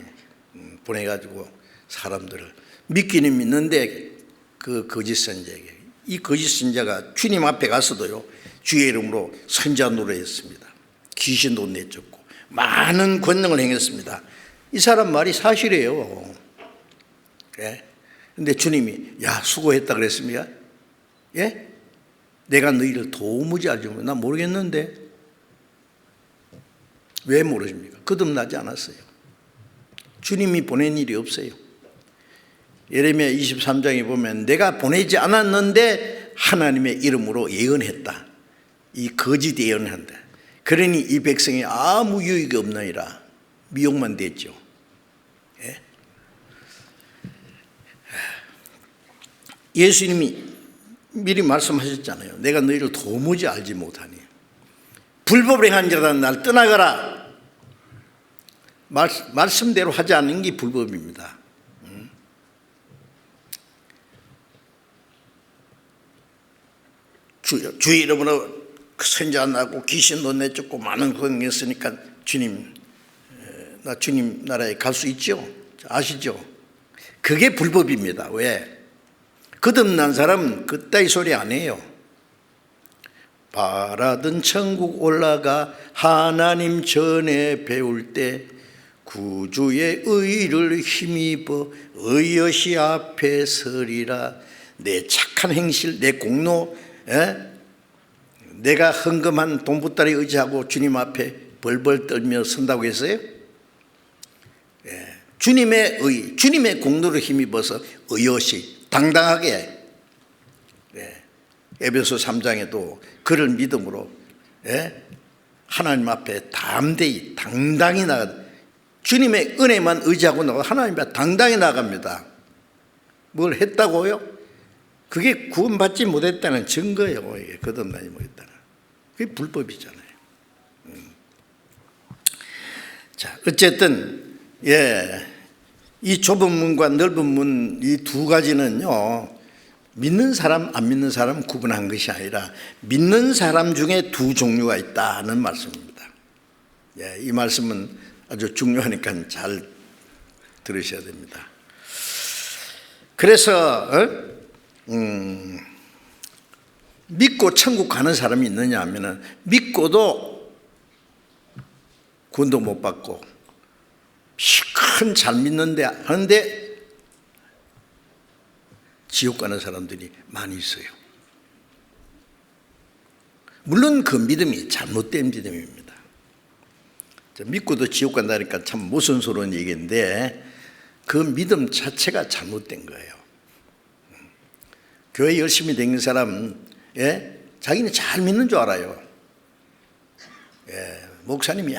보내가지고 사람들을 믿기는 믿는데, 그 거짓 선자에게, 이 거짓 선자가 주님 앞에 가서도요, 주의 이름으로 선자 노래했습니다. 귀신도 내쫓고 많은 권능을 행했습니다. 이 사람 말이 사실이에요. 예? 근데 주님이 야 수고했다 그랬습니까? 예? 내가 너희를 도무지 알지 못해. 나 모르겠는데. 왜 모르십니까? 거듭나지 않았어요. 주님이 보낸 일이 없어요. 예레미야 23장에 보면 내가 보내지 않았는데 하나님의 이름으로 예언했다. 이 거짓 예언을 한다. 그러니 이 백성이 아무 유익이 없나이라 미혹만 됐죠. 예? 예수님이 미리 말씀하셨잖아요. 내가 너희를 도무지 알지 못하니 불법을 행한 자라 날 떠나가라. 말씀대로 하지 않는 게 불법입니다. 주의 이름으로 선자 나고 귀신도 내쫓고 많은 권능했으니까 나 주님 나라에 갈 수 있죠. 아시죠? 그게 불법입니다. 왜? 거듭난 사람은 그따위 소리 안 해요. 바라던 천국 올라가 하나님 전에 배울 때 구주의 의를 힘입어 의여시 앞에 서리라. 내 착한 행실, 내 공로, 내가 헌금한 돈보따리 의지하고 주님 앞에 벌벌 떨며 선다고 했어요? 예. 주님의 의, 주님의 공로를 힘입어서 의여시 당당하게, 예. 에베소 3장에도 그를 믿음으로, 예. 하나님 앞에 담대히 당당히 나가, 주님의 은혜만 의지하고 나가 하나님 앞에 당당히 나갑니다. 뭘 했다고요? 그게 구원받지 못했다는 증거예요. 이게 거듭나지 못했다는. 그게 불법이잖아요. 자, 어쨌든 예, 이 좁은 문과 넓은 문 이 두 가지는요, 믿는 사람 안 믿는 사람 구분한 것이 아니라 믿는 사람 중에 두 종류가 있다는 말씀입니다. 예, 이 말씀은 아주 중요하니까 잘 들으셔야 됩니다. 그래서 믿고 천국 가는 사람이 있느냐 하면은 믿고도 구원도 못 받고 시큰 잘 믿는데 하는데 지옥 가는 사람들이 많이 있어요. 물론 그 믿음이 잘못된 믿음입니다. 믿고도 지옥 간다니까 참 모순스러운 얘기인데 그 믿음 자체가 잘못된 거예요. 교회 열심히 다니는 사람, 예? 자기는 잘 믿는 줄 알아요. 예, 목사님이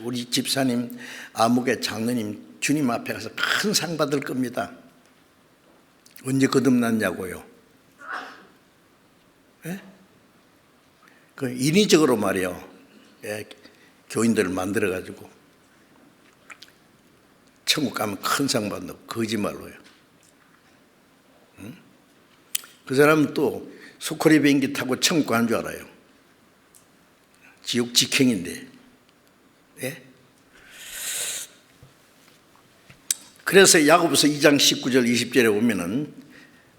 우리 집사님, 아무개 장로님 주님 앞에 가서 큰 상 받을 겁니다. 언제 거듭났냐고요? 예? 그 인위적으로 말이요. 예, 교인들을 만들어 가지고 천국 가면 큰 상 받는다고 거짓말로요. 그 사람은 또 소코리 비행기 타고 천국 가는 줄 알아요. 지옥 직행인데. 예? 그래서 야고보서 2장 19절 20절에 보면은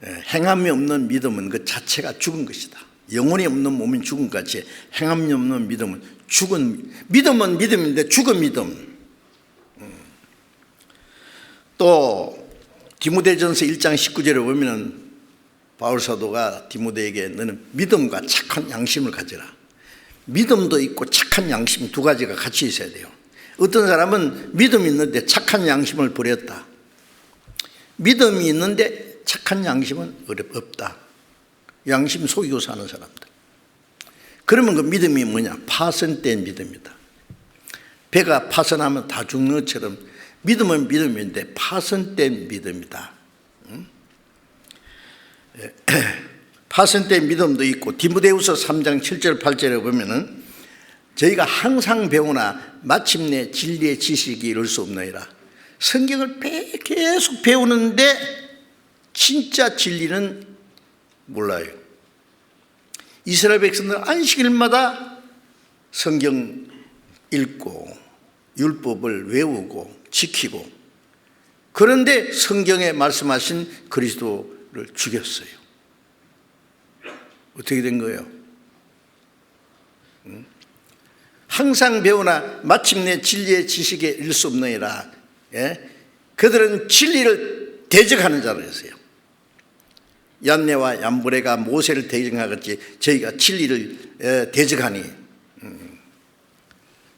행함이 없는 믿음은 그 자체가 죽은 것이다. 영혼이 없는 몸인 죽은 것 같이 행함이 없는 믿음은 죽은, 믿음은 믿음인데 죽은 믿음. 또 디모데전서 1장 19절에 보면은 바울 사도가 디모데에게 너는 믿음과 착한 양심을 가져라. 믿음도 있고 착한 양심 두 가지가 같이 있어야 돼요. 어떤 사람은 믿음이 있는데 착한 양심을 버렸다. 믿음이 있는데 착한 양심은 없다. 양심 속이고 사는 사람들. 그러면 그 믿음이 뭐냐? 파손된 믿음이다. 배가 파손하면 다 죽는 것처럼 믿음은 믿음인데 파손된 믿음이다. 파손된 믿음도 있고 디모데후서 3장 7절 8절에 보면은 저희가 항상 배우나 마침내 진리의 지식이 이룰 수 없느니라. 성경을 계속 배우는데 진짜 진리는 몰라요. 이스라엘 백성들 안식일마다 성경 읽고 율법을 외우고 지키고, 그런데 성경에 말씀하신 그리스도를 죽였어요. 어떻게 된 거예요? 항상 배우나 마침내 진리의 지식에 이를 수 없느니라. 예? 그들은 진리를 대적하는 자라였어요. 얀네와 얀브레가 모세를 대적하겠지 저희가 진리를 대적하니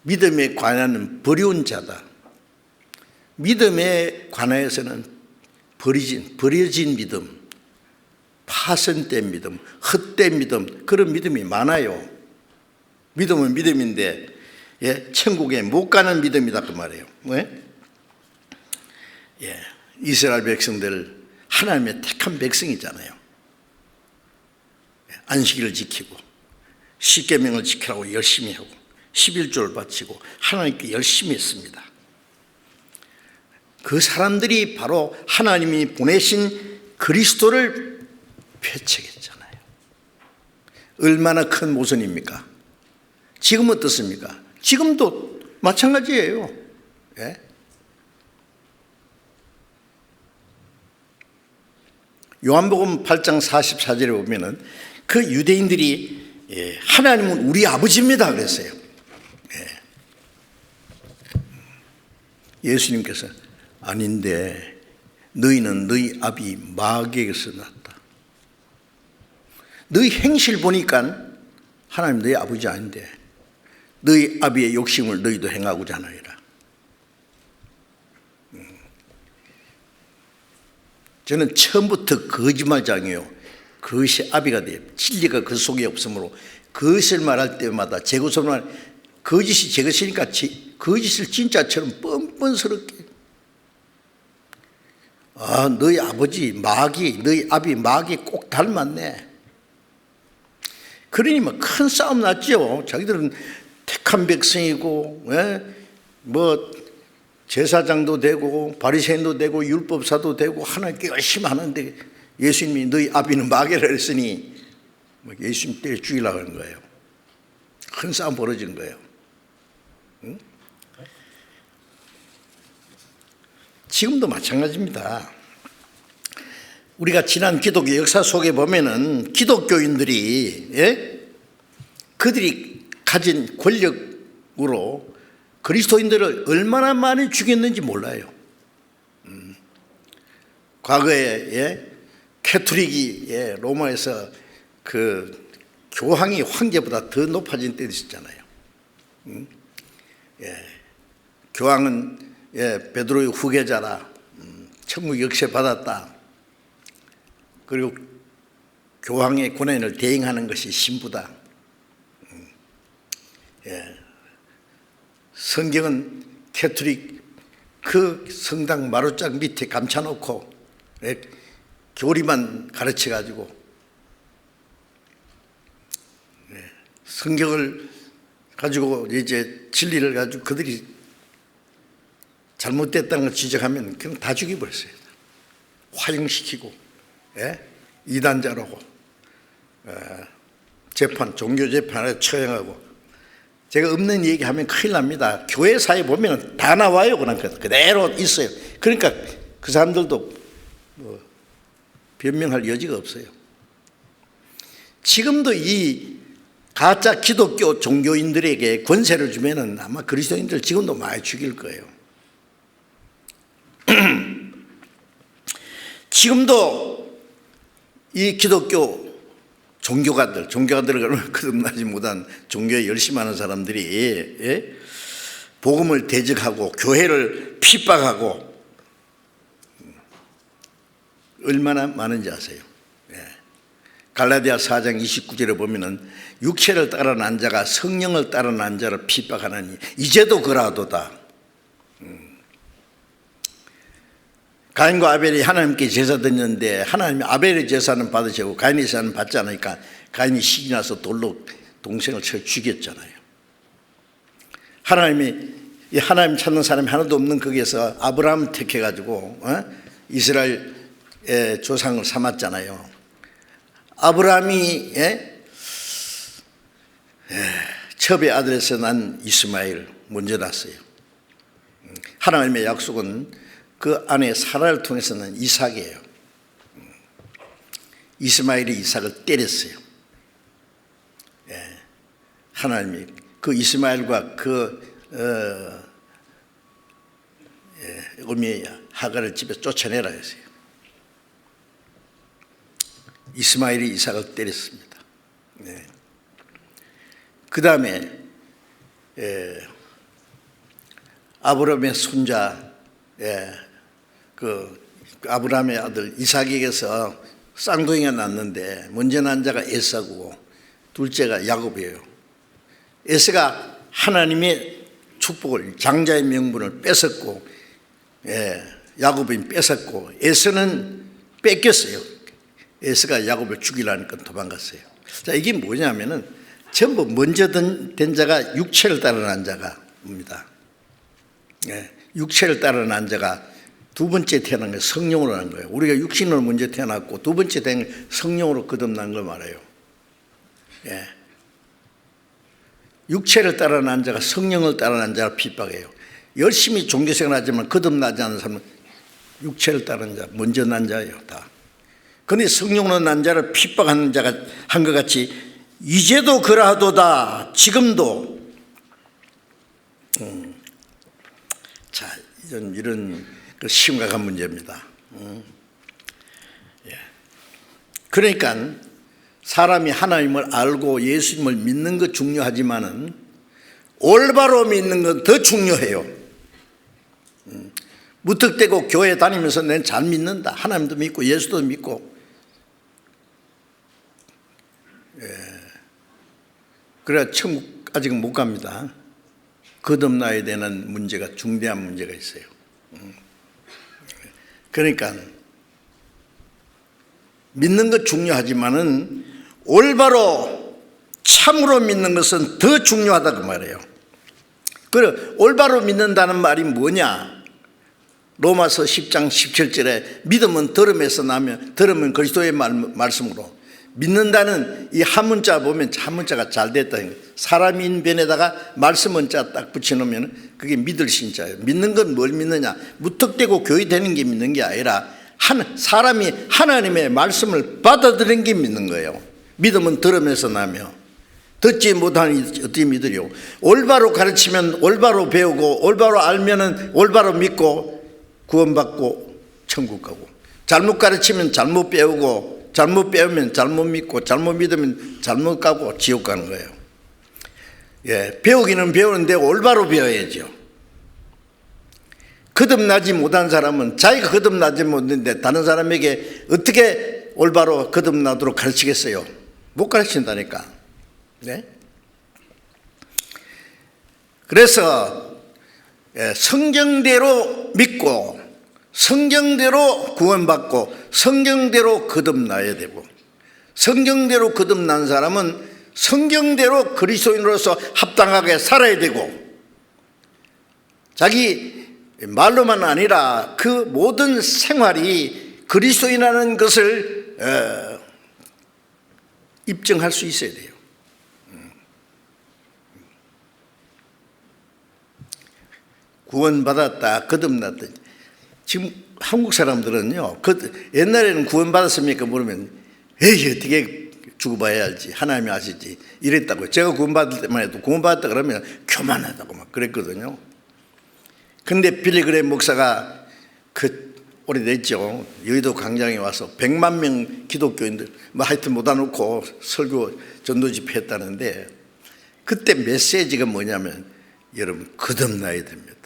믿음에 관하는 버려운 자다. 믿음에 관하여서는 버려진 믿음, 파손된 믿음, 헛된 믿음, 그런 믿음이 많아요. 믿음은 믿음인데 천국에 못 가는 믿음이다 그 말이에요. 왜? 이스라엘 백성들 하나님의 택한 백성이잖아요. 안식일을 지키고 십계명을 지키라고 열심히 하고 11조를 바치고 하나님께 열심히 했습니다. 그 사람들이 바로 하나님이 보내신 그리스도를 배척했잖아요. 얼마나 큰 모순입니까? 지금 어떻습니까? 지금도 마찬가지예요. 예? 요한복음 8장 44절에 보면은 그 유대인들이 하나님은 우리 아버지입니다 그랬어요. 예수님께서 아닌데 너희는 너희 아비 마귀에게서 났다. 너희 행실 보니까 하나님 너희 아버지 아닌데 너희 아비의 욕심을 너희도 행하고자 하느니라. 저는 처음부터 거짓말장이요, 그것이 아비가 돼요. 진리가 그 속에 없으므로 그것을 말할 때마다 제 것을 말, 거짓이 제 것이니까 거짓을 진짜처럼 뻔뻔스럽게, 아 너희 아버지 마귀, 너희 아비 마귀 꼭 닮았네. 그러니 뭐 큰 싸움 났죠. 자기들은 택한 백성이고 뭐 제사장도 되고 바리새인도 되고 율법사도 되고 하나님께 열심히 하는데 예수님이 너희 아비는 마귀라 했으니 예수님 때려 죽이려고 하는 거예요. 큰 싸움 벌어진 거예요. 응? 지금도 마찬가지입니다. 우리가 지난 기독교 역사 속에 보면은 기독교인들이 그들이 가진 권력으로 그리스도인들을 얼마나 많이 죽였는지 몰라요. 과거에 캐토릭이 로마에서 그 교황이 황제보다 더 높아진 때도 있었잖아요. 교황은 베드로의 후계자라 천국 역세 받았다. 그리고 교황의 권한을 대행하는 것이 신부다. 성경은 캐토릭 그 성당 마루짝 밑에 감춰놓고 교리만 가르쳐가지고 성경을 가지고 이제 진리를 가지고 그들이 잘못됐다는 걸 지적하면 그냥 다 죽여버렸어요. 화형시키고 이단자라고 재판, 종교 재판에 처형하고. 제가 없는 얘기하면 큰일 납니다. 교회사에 보면 다 나와요. 그냥 그대로 있어요. 그러니까 그 사람들도 뭐 변명할 여지가 없어요. 지금도 이 가짜 기독교 종교인들에게 권세를 주면은 아마 그리스도인들 지금도 많이 죽일 거예요. 지금도 이 기독교 종교가들을 거듭나지 못한 종교에 열심하는 사람들이 복음을 대적하고 교회를 핍박하고 얼마나 많은지 아세요? 갈라디아 4장 29절에 보면은 육체를 따라 난 자가 성령을 따라 난 자를 핍박하나니 이제도 그러하도다. 가인과 아벨이 하나님께 제사 드렸는데 하나님이 아벨의 제사는 받으시고 가인의 제사는 받지 않으니까 가인이 신이 나서 돌로 동생을 쳐 죽였잖아요. 하나님 찾는 사람이 하나도 없는 거기에서 아브라함을 택해가지고 이스라엘의 조상을 삼았잖아요. 아브라함이 첩의 아들에서 난 이스마엘 먼저 낳았어요. 하나님의 약속은 그 안에 사라를 통해서 난 이삭이에요. 이스마엘이 이삭을 때렸어요. 하나님이 그 이스마엘과 어미 하갈을 집에 쫓아내라 했어요. 이스마엘이 이삭을 때렸습니다. 그 다음에 아브라함의 손자 그 아브라함의 아들 이삭에게서 쌍둥이가 낳았는데 먼저 난 자가 에사고 둘째가 야곱이에요. 에사가 하나님의 축복을 장자의 명분을 뺏었고 야곱은 뺏었고 에사는 뺏겼어요. 에사가 야곱을 죽이려니까 도망갔어요. 자, 이게 뭐냐면은 전부 먼저 된 자가 육체를 따라 난 자가입니다. 육체를 따라 난 자가 두 번째 태어난 게 성령으로 난 거예요. 우리가 육신으로 먼저 태어났고 두 번째 된 성령으로 거듭난 걸 말해요. 육체를 따라 난 자가 성령을 따라 난 자를 핍박해요. 열심히 종교생활 하지만 거듭나지 않는 사람은 육체를 따른 자, 먼저 난 자예요, 다. 그런데 성령으로 난 자를 핍박하는 자가 한 것 같이 이제도 그러하도다. 지금도. 자, 이런 심각한 문제입니다. 그러니까 사람이 하나님을 알고 예수님을 믿는 것 중요하지만은 올바로 믿는 건 더 중요해요. 무턱대고 교회 다니면서 난 잘 믿는다. 하나님도 믿고 예수도 믿고. 그래야 천국 아직 못 갑니다. 거듭나야 되는 문제가 중대한 문제가 있어요. 그러니까 믿는 것 중요하지만은 올바로 참으로 믿는 것은 더 중요하다 그 말이에요. 그래 올바로 믿는다는 말이 뭐냐? 로마서 10장 17절에 믿음은 들음에서 나며 들음은 그리스도의 말씀으로 믿는다는 이 한 문자 보면 한 문자가 잘 됐다는 거예요. 사람인 변에다가 말씀 문자 딱 붙여놓으면 그게 믿을 신자예요. 믿는 건 뭘 믿느냐? 무턱대고 교회 되는 게 믿는 게 아니라 사람이 하나님의 말씀을 받아들이는 게 믿는 거예요. 믿음은 들음에서 나며 듣지 못하니 어떻게 믿으려? 올바로 가르치면 올바로 배우고 올바로 알면은 올바로 믿고 구원받고 천국 가고, 잘못 가르치면 잘못 배우고 잘못 배우면 잘못 믿고 잘못 믿으면 잘못 가고 지옥 가는 거예요. 배우기는 배우는데 올바로 배워야죠. 거듭나지 못한 사람은 자기가 거듭나지 못했는데 다른 사람에게 어떻게 올바로 거듭나도록 가르치겠어요? 못 가르친다니까. 그래서 성경대로 믿고 성경대로 구원받고 성경대로 거듭나야 되고, 성경대로 거듭난 사람은 성경대로 그리스도인으로서 합당하게 살아야 되고, 자기 말로만 아니라 그 모든 생활이 그리스도인이라는 것을 입증할 수 있어야 돼요. 구원받았다, 거듭났다. 지금 한국 사람들은요, 옛날에는 구원받았습니까? 물으면, 에이, 어떻게 죽어봐야 알지. 하나님이 아시지. 이랬다고요. 제가 구원받을 때만 해도 구원받았다 그러면 교만하다고 막 그랬거든요. 근데 빌리그레임 목사가 오래됐죠. 여의도 광장에 와서 100만 명 기독교인들, 하여튼 모아 놓고 설교 전도 집회 했다는데, 그때 메시지가 뭐냐면, 여러분, 거듭나야 됩니다.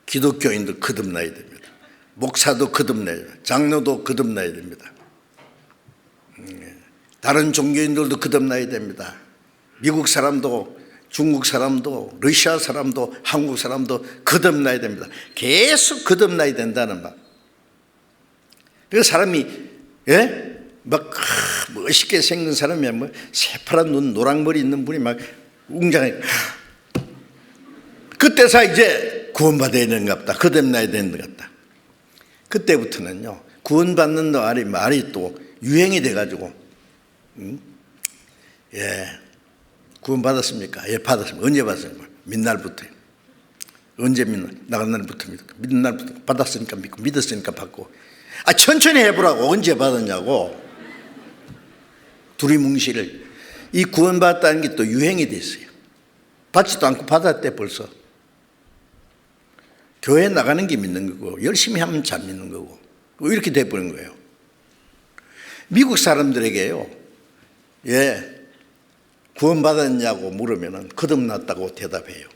기독교인도 거듭나야 됩니다. 목사도 거듭나야 됩니다. 장로도 거듭나야 됩니다. 다른 종교인들도 거듭나야 됩니다. 미국 사람도, 중국 사람도, 러시아 사람도, 한국 사람도 거듭나야 됩니다. 계속 거듭나야 된다는 말. 그래서 사람이 막 멋있게 생긴 사람이 새파란 눈, 노랑머리 있는 분이 막 웅장해. 그때서 이제 구원받아야 되는 것 같다. 거듭나야 되는 것 같다. 그때부터는요, 구원받는 말이 또 유행이 돼가지고, 구원받았습니까? 예, 받았습니다. 언제 받았습니까? mid날부터요. 언제 mid날? 나간 날부터입니다. 믿는 날부터 받았으니까 믿고, 믿었으니까 받고. 천천히 해보라고. 언제 받았냐고. 두리뭉실을. 이 구원받았다는 게 또 유행이 됐어요. 받지도 않고 받았대 벌써. 교회 나가는 게 믿는 거고, 열심히 하면 잘 믿는 거고, 이렇게 돼버린 거예요. 미국 사람들에게요, 구원받았냐고 물으면 거듭났다고 대답해요.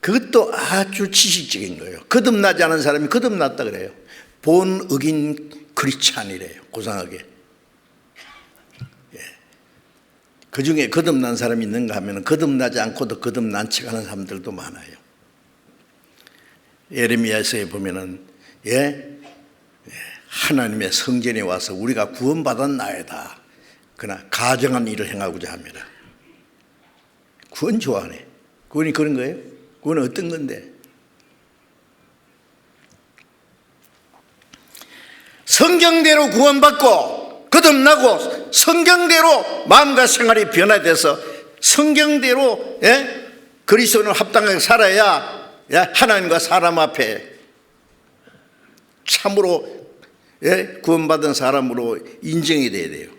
그것도 아주 지식적인 거예요. 거듭나지 않은 사람이 거듭났다 그래요. 본 어긴 크리스찬이래요. 고상하게. 그 중에 거듭난 사람이 있는가 하면 거듭나지 않고도 거듭난 척하는 사람들도 많아요. 예레미야서에 보면은 하나님의 성전에 와서 우리가 구원받았나이다. 그러나 가정한 일을 행하고자 합니다. 구원 좋아하네. 구원이 그런 거예요? 구원은 어떤 건데? 성경대로 구원받고 거듭나고 성경대로 마음과 생활이 변화돼서 성경대로 그리스도인을 합당하게 살아야 하나님과 사람 앞에 참으로 구원받은 사람으로 인정이 돼야 돼요.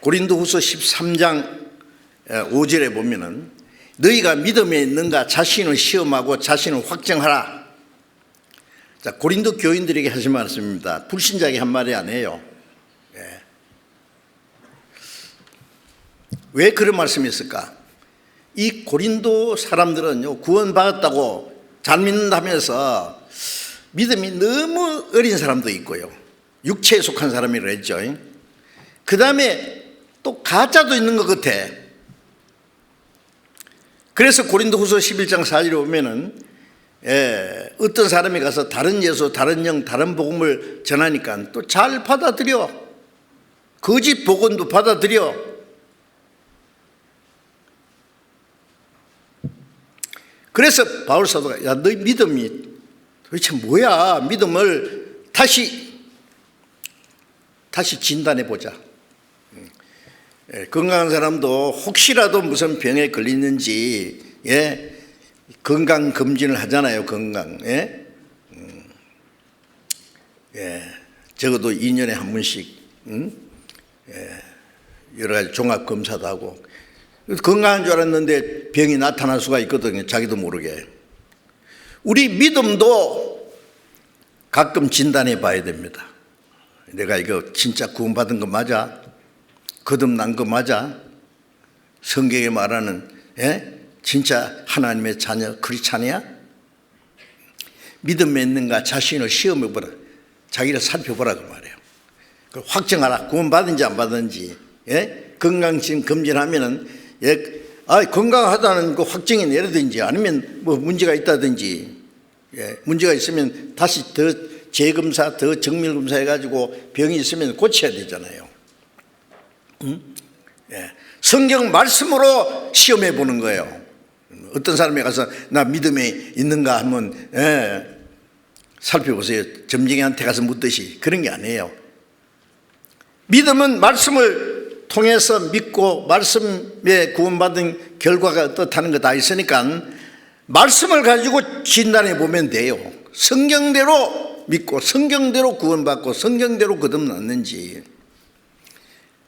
고린도후서 13장 5절에 보면은 너희가 믿음에 있는가 자신을 시험하고 자신을 확정하라. 자, 고린도 교인들에게 하신 말씀입니다. 불신자에게 한 말이 아니에요. 왜 그런 말씀이었을까? 이 고린도 사람들은요, 구원받았다고 잘 믿는다면서 믿음이 너무 어린 사람도 있고요, 육체에 속한 사람이라 했죠. 그 다음에 또 가짜도 있는 것 같아. 그래서 고린도후서 11장 4절에 보면은 어떤 사람이 가서 다른 예수, 다른 영, 다른 복음을 전하니까 또 잘 받아들여. 거짓 복음도 받아들여. 그래서 바울 사도가 야, 너희 믿음이 도대체 뭐야? 믿음을 다시 진단해 보자. 건강한 사람도 혹시라도 무슨 병에 걸리는지 건강 검진을 하잖아요. 건강. 적어도 2년에 한 번씩 여러 가지 종합 검사도 하고. 건강한 줄 알았는데 병이 나타날 수가 있거든요. 자기도 모르게. 우리 믿음도 가끔 진단해 봐야 됩니다. 내가 이거 진짜 구원받은 거 맞아? 거듭난 거 맞아? 성경에 말하는 진짜 하나님의 자녀 크리스찬이야? 믿음에 있는가 자신을 시험해보라. 자기를 살펴보라 그 말이에요. 확정하라. 구원받은지 안 받은지. 건강검진 검진하면은 건강하다는 그 확정이 내리든지 아니면 뭐 문제가 있다든지, 문제가 있으면 다시 더 재검사, 더 정밀검사 해가지고 병이 있으면 고쳐야 되잖아요. 성경 말씀으로 시험해 보는 거예요. 어떤 사람이 가서 나 믿음이 있는가 한번 살펴보세요. 점쟁이한테 가서 묻듯이. 그런 게 아니에요. 믿음은 말씀을 통해서 믿고 말씀에 구원받은 결과가 어떻다는 거 다 있으니까 말씀을 가지고 진단해 보면 돼요. 성경대로 믿고 성경대로 구원받고 성경대로 거듭났는지.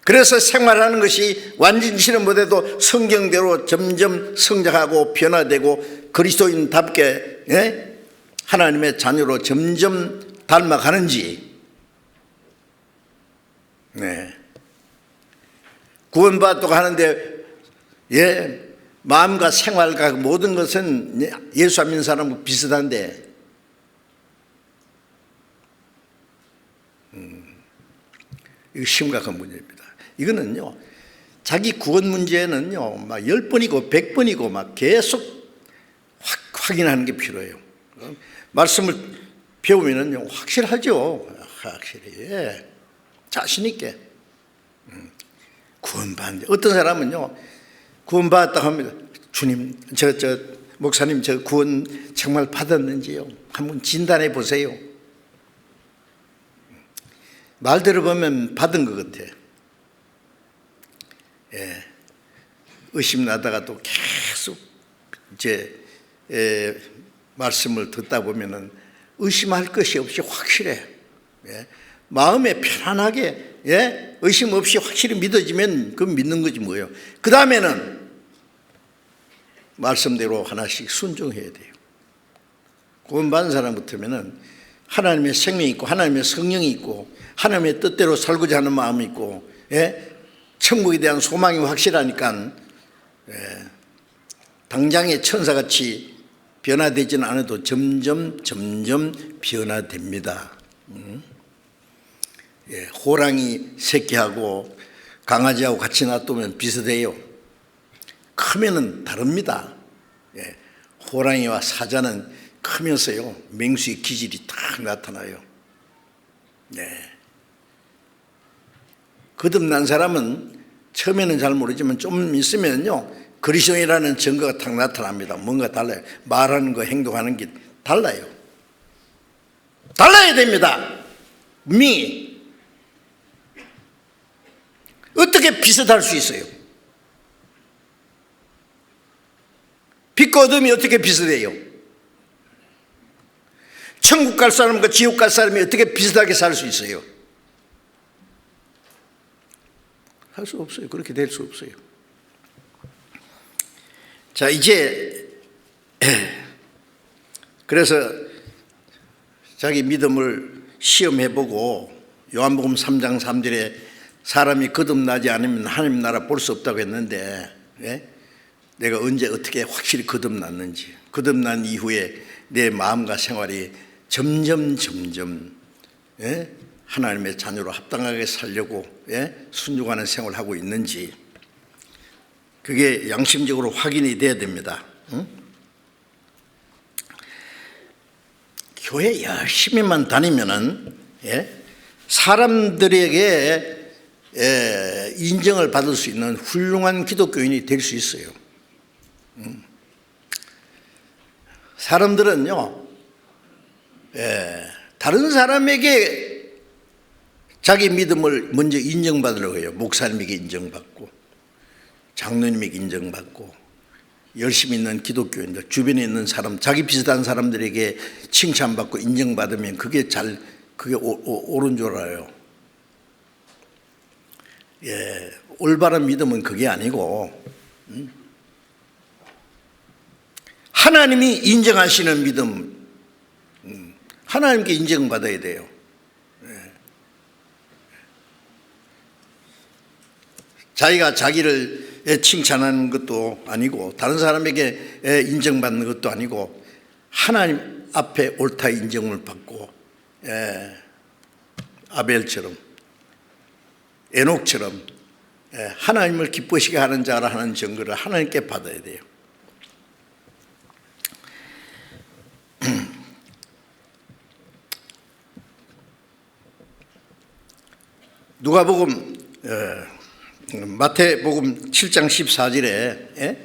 그래서 생활하는 것이 완전 실현 못해도 성경대로 점점 성장하고 변화되고 그리스도인답게 하나님의 자녀로 점점 닮아가는지. 구원받았다고 하는데 마음과 생활과 모든 것은 예수 안 믿는 사람과 비슷한데 이거 심각한 문제입니다. 이거는요, 자기 구원 문제는요, 막 10번이고 100번이고 막 계속 확인하는 게 필요해요. 말씀을 배우면은요, 확실하죠. 확실히. 자신있게. 구원받는데, 어떤 사람은요, 구원받았다고 합니다. 주님, 목사님, 저 구원 정말 받았는지요? 한번 진단해 보세요. 말 들어보면 받은 것 같아. 의심나다가 또 계속 말씀을 듣다 보면은 의심할 것이 없이 확실해. 마음에 편안하게 의심 없이 확실히 믿어지면 그 믿는 거지 뭐예요. 그 다음에는 말씀대로 하나씩 순종해야 돼요. 구원받은 사람부터면은 하나님의 생명이 있고 하나님의 성령이 있고 하나님의 뜻대로 살고자 하는 마음이 있고 천국에 대한 소망이 확실하니까 당장의 천사같이 변화되지는 않아도 점점 변화됩니다. 호랑이 새끼하고 강아지하고 같이 놔두면 비슷해요. 크면은 다릅니다. 호랑이와 사자는 크면서요, 맹수의 기질이 딱 나타나요. 거듭난 사람은 처음에는 잘 모르지만 좀 있으면요, 그리스도인이라는 증거가 딱 나타납니다. 뭔가 달라요. 말하는 거, 행동하는 게 달라요. 달라야 됩니다. 어떻게 비슷할 수 있어요? 빛과 어둠이 어떻게 비슷해요? 천국 갈 사람과 지옥 갈 사람이 어떻게 비슷하게 살 수 있어요? 할 수 없어요. 그렇게 될 수 없어요. 자, 이제 그래서 자기 믿음을 시험해보고 요한복음 3장 3절에 사람이 거듭나지 않으면 하나님 나라 볼 수 없다고 했는데 내가 언제 어떻게 확실히 거듭났는지, 거듭난 이후에 내 마음과 생활이 점점 하나님의 자녀로 합당하게 살려고 순종하는 생활을 하고 있는지, 그게 양심적으로 확인이 돼야 됩니다. 교회 열심히만 다니면은 사람들에게 인정을 받을 수 있는 훌륭한 기독교인이 될 수 있어요. 사람들은요, 다른 사람에게 자기 믿음을 먼저 인정받으려고 해요. 목사님에게 인정받고, 장로님에게 인정받고, 열심히 있는 기독교인들, 주변에 있는 사람, 자기 비슷한 사람들에게 칭찬받고 인정받으면 그게 옳은 줄 알아요. 올바른 믿음은 그게 아니고, 하나님이 인정하시는 믿음, 하나님께 인정받아야 돼요. 자기가 자기를 칭찬하는 것도 아니고 다른 사람에게 인정받는 것도 아니고 하나님 앞에 옳다 인정을 받고 아벨처럼 에녹처럼 하나님을 기쁘시게 하는 자라 하는 증거를 하나님께 받아야 돼요. 누가복음 마태복음 7장 14절에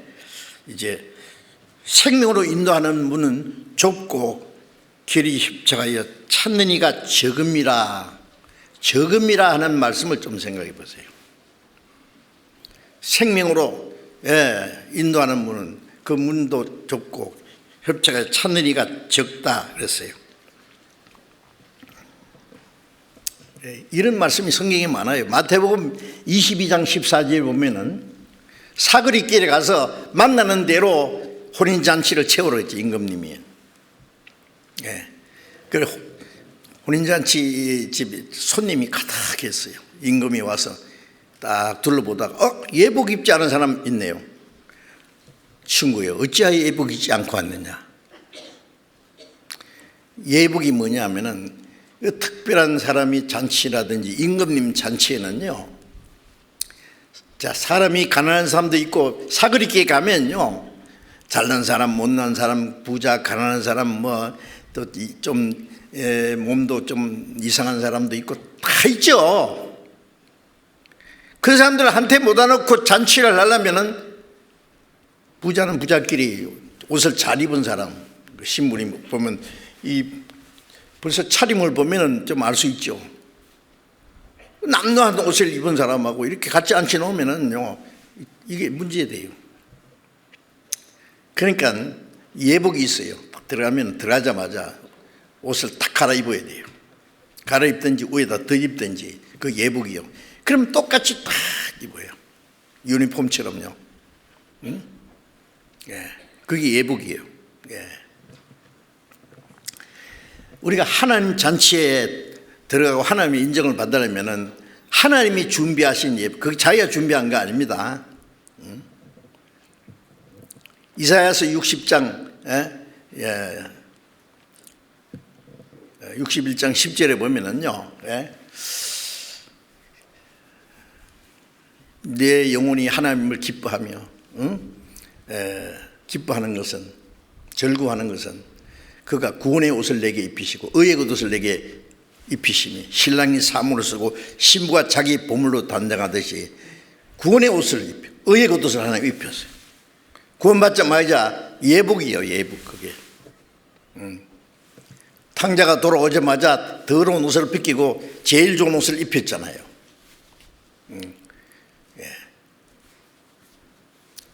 이제 생명으로 인도하는 문은 좁고 길이 협착하여 찾는 이가 적음이라 하는 말씀을 좀 생각해 보세요. 생명으로 인도하는 문은 그 문도 좁고 협착하여 찾는 이가 적다 그랬어요. 이런 말씀이 성경에 많아요. 마태복음 22장 14절 보면은 사거리길에 가서 만나는 대로 혼인잔치를 채우러 했지, 임금님이. 그래 혼인잔치 집에 손님이 가득했어요. 임금이 와서 딱 둘러보다가 예복 입지 않은 사람 있네요. 친구요, 어찌하여 예복 입지 않고 왔느냐. 예복이 뭐냐 하면은 특별한 사람이 잔치라든지 임금님 잔치에는요, 자, 사람이 가난한 사람도 있고 사거리길에 가면요, 잘난 사람, 못난 사람, 부자, 가난한 사람, 뭐 또 좀 몸도 좀 이상한 사람도 있고 다 있죠. 그 사람들한테 못 와놓고 잔치를 하려면은 부자는 부자끼리 옷을 잘 입은 사람, 신부님 보면 벌써 차림을 보면은 좀 알 수 있죠. 남노한 옷을 입은 사람하고 이렇게 같이 앉혀 놓으면은요, 이게 문제돼요. 그러니까 예복이 있어요. 들어가면 들어가자마자 옷을 딱 갈아입어야 돼요. 갈아입든지 위에다 덧입든지 그 예복이요. 그럼 똑같이 딱 입어요. 유니폼처럼요. 응? 그게 예복이에요. 우리가 하나님 잔치에 들어가고 하나님의 인정을 받으려면은 하나님이 준비하신 예복, 그게 자기가 준비한 거 아닙니다. 이사야서 60장 61장 10절에 보면은요, 내 영혼이 하나님을 기뻐하며 기뻐하는 것은, 절구하는 것은 그가 구원의 옷을 내게 입히시고 의의 겉옷을 내게 입히시니 신랑이 사물을 쓰고 신부가 자기 보물로 단장하듯이 구원의 옷을 입혀 의의 겉옷을 하나 입혔어요. 구원받자마자 예복이에요. 예복. 그게 탕자가 돌아오자마자 더러운 옷을 벗기고 제일 좋은 옷을 입혔잖아요.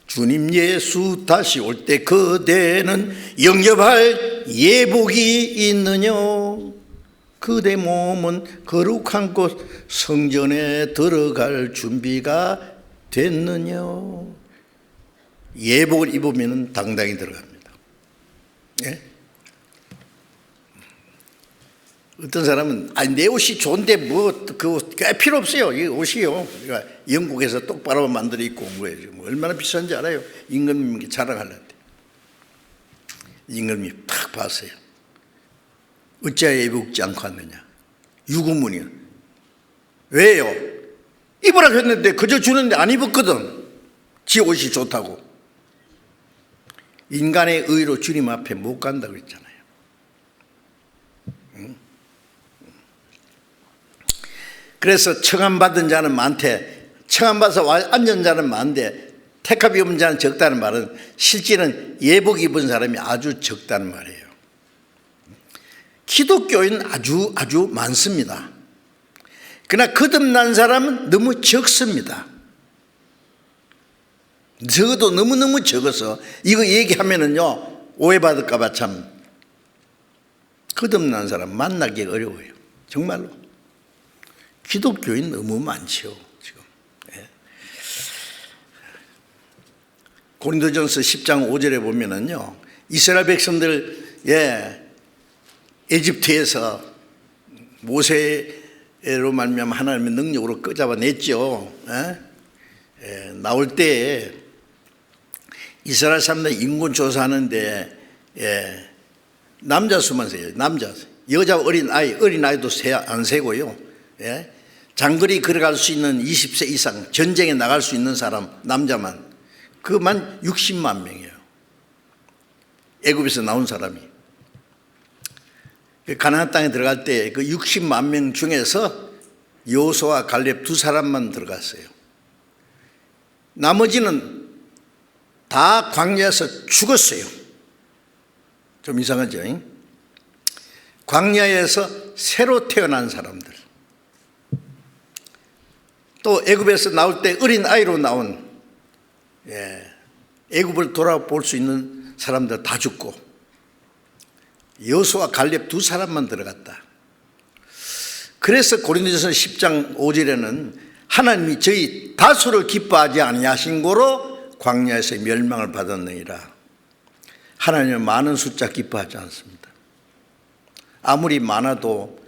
주님 예수 다시 올 때 그대는 영접할 예복이 있느냐. 그대 몸은 거룩한 곳 성전에 들어갈 준비가 됐느냐. 예복을 입으면 당당히 들어갑니다. 어떤 사람은 내 옷이 좋은데 뭐 그 옷 필요 없어요. 이 옷이요, 그러니까 영국에서 똑바로 만들어 입고 온 거예요. 뭐 얼마나 비싼지 알아요? 임금님께 자랑하려는데 임금님이 탁 봤어요. 어찌하여 입지 않고 왔느냐. 유구문이요. 왜요? 입으라 했는데 그저 주는데 안 입었거든. 지 옷이 좋다고. 인간의 의로 주님 앞에 못 간다고 했잖아요. 그래서 청함받은 자는 많대, 청함받아서 앉은 자는 많은데 택합이 없는 자는 적다는 말은 실제는 예복 입은 사람이 아주 적다는 말이에요. 기독교인 아주 많습니다. 그러나 거듭난 사람은 너무 적습니다. 적어도 너무너무 적어서 이거 얘기하면은요, 오해받을까봐 참 거듭난 사람 만나기 어려워요. 정말로. 기독교인 너무 많죠, 지금. 고린도전서 10장 5절에 보면은요, 이스라엘 백성들, 에집트에서 모세로 말미암아 하나님의 능력으로 끄잡아냈죠. 나올 때 이스라엘 사람들 인구 조사하는데 남자 수만 세요. 남자, 여자 어린 아이도 안 세고요. 장거리 걸어갈 수 있는 20세 이상 전쟁에 나갈 수 있는 사람 남자만 그만 60만 명이에요. 애굽에서 나온 사람이. 가나안 땅에 들어갈 때 그 60만 명 중에서 여호수아와 갈렙 두 사람만 들어갔어요. 나머지는 다 광야에서 죽었어요. 좀 이상하죠? 광야에서 새로 태어난 사람들, 또 애굽에서 나올 때 어린 아이로 나온, 애굽을 돌아볼 수 있는 사람들 다 죽고 여호수아 갈렙 두 사람만 들어갔다. 그래서 고린도전서 10장 5절에는 하나님이 저희 다수를 기뻐하지 아니하신 고로 광야에서 멸망을 받았느니라. 하나님은 많은 숫자 기뻐하지 않습니다. 아무리 많아도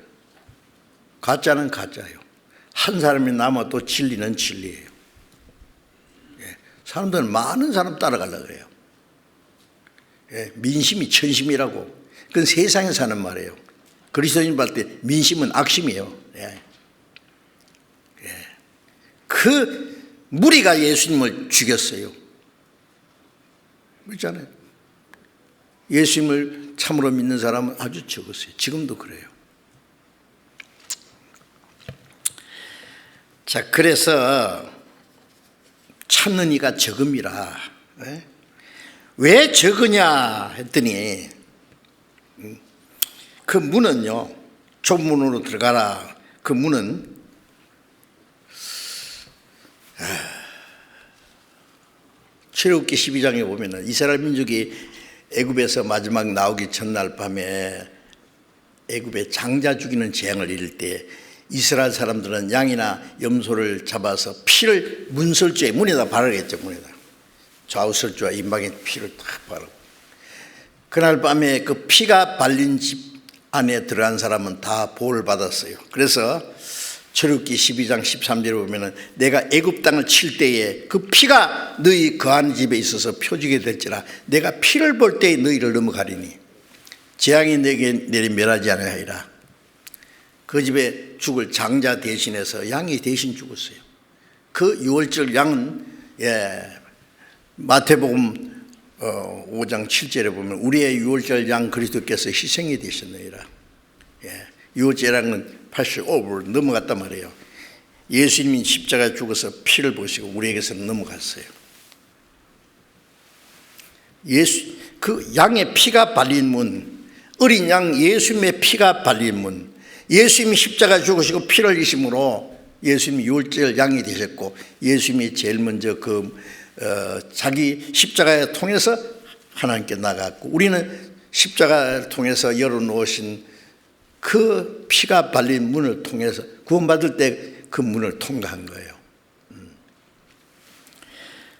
가짜는 가짜예요. 한 사람이 남아도 진리는 진리예요. 사람들은 많은 사람 따라가려고 그래요. 민심이 천심이라고. 그건 세상에 사는 말이에요. 그리스도인 볼 때 민심은 악심이에요. 그 무리가 예수님을 죽였어요. 그렇잖아요. 예수님을 참으로 믿는 사람은 아주 적었어요. 지금도 그래요. 자, 그래서 찾는 이가 적음이라. 왜 적으냐 했더니 그 문은요, 좁은 문으로 들어가라. 그 문은 출애굽기 12장에 보면은 이스라엘 민족이 애굽에서 마지막 나오기 첫날 밤에 애굽에 장자 죽이는 재앙을 이룰 때 이스라엘 사람들은 양이나 염소를 잡아서 피를 문설주에 문에다 바르겠죠. 문에다 좌우설주와 임방에 피를 탁 바르고, 그날 밤에 그 피가 발린 집 안에 들어간 사람은 다 보호를 받았어요. 그래서 출애굽기 12장 13절에 보면은 내가 애굽 땅을 칠 때에 그 피가 너희 거한 집에 있어서 표지게 될지라 내가 피를 볼 때에 너희를 넘어가리니 재앙이 내게 내리 멸하지 아니하리라. 그 집에 죽을 장자 대신해서 양이 대신 죽었어요. 그 유월절 양은 마태복음 5장 7절에 보면 우리의 유월절 양 그리스도께서 희생이 되셨느니라. 유월절양은 85를 넘어갔단 말이에요. 예수님이 십자가에 죽어서 피를 보시고 우리에게서 넘어갔어요. 그 양의 피가 발린 문, 어린 양 예수님의 피가 발린 문, 예수님이 십자가에 죽으시고 피를 흘리심으로 예수님이 유월절 양이 되셨고, 예수님이 제일 먼저 자기 십자가에 통해서 하나님께 나갔고, 우리는 십자가를 통해서 열어놓으신 그 피가 발린 문을 통해서 구원받을 때 그 문을 통과한 거예요.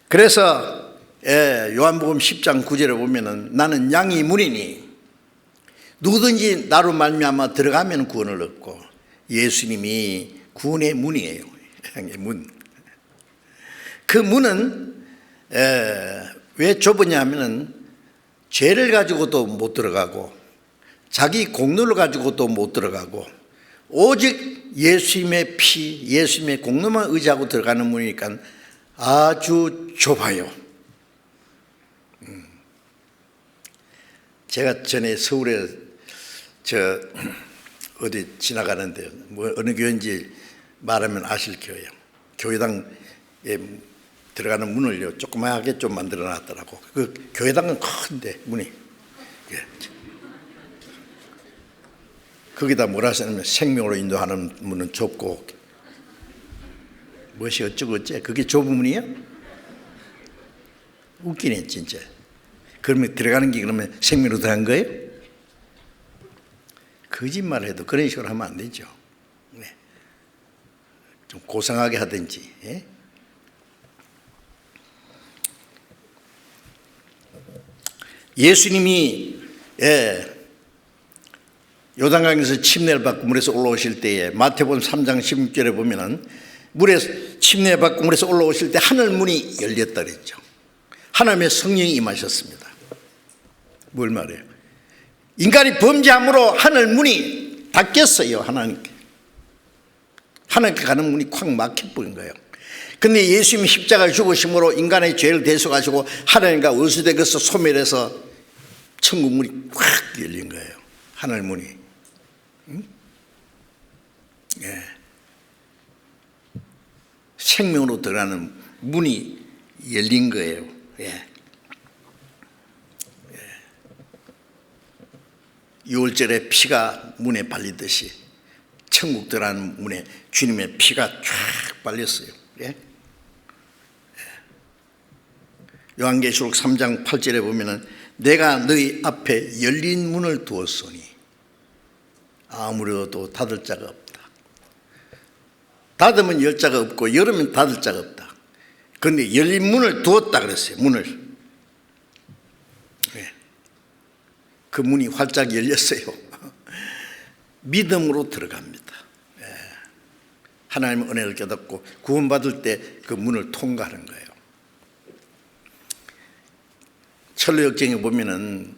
그래서 요한복음 10장 9절에 보면은 나는 양이 문이니 누구든지 나로 말미암아 들어가면 구원을 얻고, 예수님이 구원의 문이에요. 양의 문. 그 문은 왜 좁으냐 하면은 죄를 가지고도 못 들어가고 자기 공로를 가지고도 못 들어가고 오직 예수님의 피, 예수님의 공로만 의지하고 들어가는 문이니까 아주 좁아요. 제가 전에 서울에 어디 지나가는데 어느 교회인지 말하면 아실 교회예요. 교회당에 들어가는 문을요 조그맣게 좀 만들어 놨더라고. 그 교회당은 큰데 문이 거기다 뭐라 쓰냐면 생명으로 인도하는 문은 좁고 무엇이 어쩌고 어째 그게 좁은 문이야? 웃기네 진짜. 그러면 들어가는 게 그러면 생명으로 들어간 거예요? 거짓말을 해도 그런 식으로 하면 안 되죠. 좀 고상하게 하든지. 예수님이 요단강에서 침례를 받고 물에서 올라오실 때에 마태복음 3장 16절에 보면은 물에 침례 받고 물에서 올라오실 때 하늘 문이 열렸다 그랬죠. 하나님의 성령이 임하셨습니다. 뭘 말해요? 인간이 범죄함으로 하늘 문이 닫혔어요. 하나님께 가는 문이 콱 막혀버린 거예요. 근데 예수님이 십자가에 죽으심으로 인간의 죄를 대속하시고 하나님과 의수되어서 소멸해서 천국 문이 콱 열린 거예요. 하늘 문이. 생명으로 들어가는 문이 열린 거예요. 예. 6월절에 피가 문에 발리듯이 천국 들어가는 문에 주님의 피가 쫙 발렸어요. 예? 요한계시록 3장 8절에 보면은 내가 너희 앞에 열린 문을 두었으니 아무래도 닫을 자가 없다. 닫으면 열 자가 없고 열으면 닫을 자가 없다. 그런데 열린 문을 두었다 그랬어요. 문을. 네. 그 문이 활짝 열렸어요. 믿음으로 들어갑니다. 네. 하나님의 은혜를 깨닫고 구원받을 때 그 문을 통과하는 거예요. 철로역정에 보면은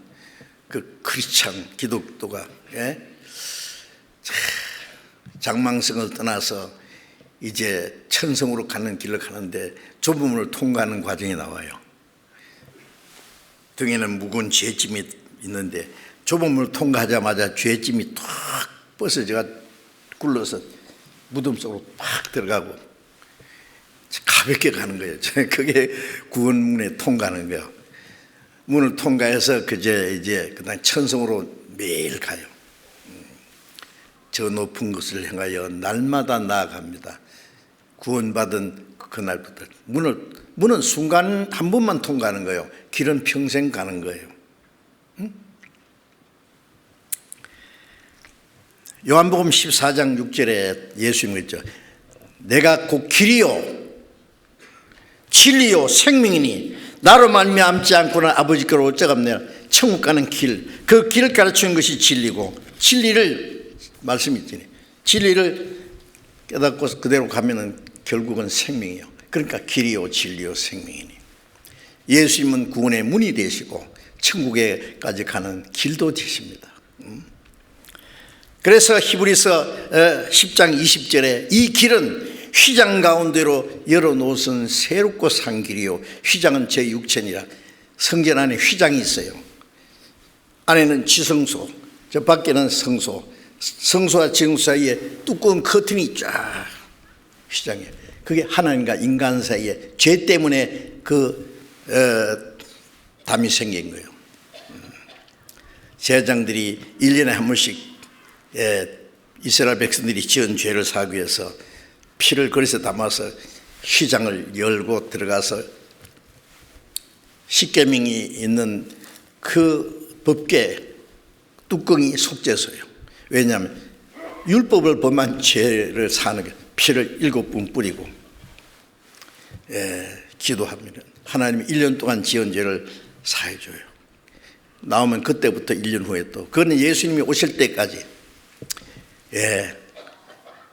그 크리스찬 기독교가 장망성을 떠나서 이제 천성으로 가는 길을 가는데 좁은 문을 통과하는 과정이 나와요. 등에는 무거운 죄짐이 있는데 좁은 문을 통과하자마자 죄짐이 탁 벗어져가 굴러서 무덤 속으로 팍 들어가고 가볍게 가는 거예요. 그게 구원문에 통과하는 거예요. 문을 통과해서 이제 그다음 천성으로 매일 가요. 저 높은 것을 향하여 날마다 나아갑니다. 구원받은 그날부터 문은 순간 한 번만 통과하는 거예요. 길은 평생 가는 거예요. 요한복음 14장 6절에 예수님이 있죠. 내가 곧 길이요 진리요 생명이니 나로 말미암지 않고는 아버지께로 올 자가 없네요. 천국 가는 길, 그 길을 가르치는 것이 진리고 진리를 말씀이 있잖아요. 진리를 깨닫고 그대로 가면은 결국은 생명이요. 그러니까 길이요 진리요 생명이니 예수님은 구원의 문이 되시고 천국에까지 가는 길도 되십니다. 그래서 히브리서 10장 20절에 이 길은 휘장 가운데로 열어놓은 새롭고 산 길이요 휘장은 제 육체니라. 성전 안에 휘장이 있어요. 안에는 지성소, 저 밖에는 성소, 성소와 지성소 사이에 두꺼운 커튼이 쫙 휘장이에요. 그게 하나님과 인간 사이에 죄 때문에 담이 생긴 거예요. 제사장들이 1년에 한 번씩 이스라엘 백성들이 지은 죄를 사하기 위해서 피를 그릇에 담아서 휘장을 열고 들어가서 십계명이 있는 그 법궤 뚜껑이 속죄소예요. 왜냐하면 율법을 범한 죄를 사는 게 피를 7번 뿌리고 기도합니다. 하나님이 1년 동안 지은 죄를 사해줘요. 나오면 그때부터 1년 후에 또 그거는 예수님이 오실 때까지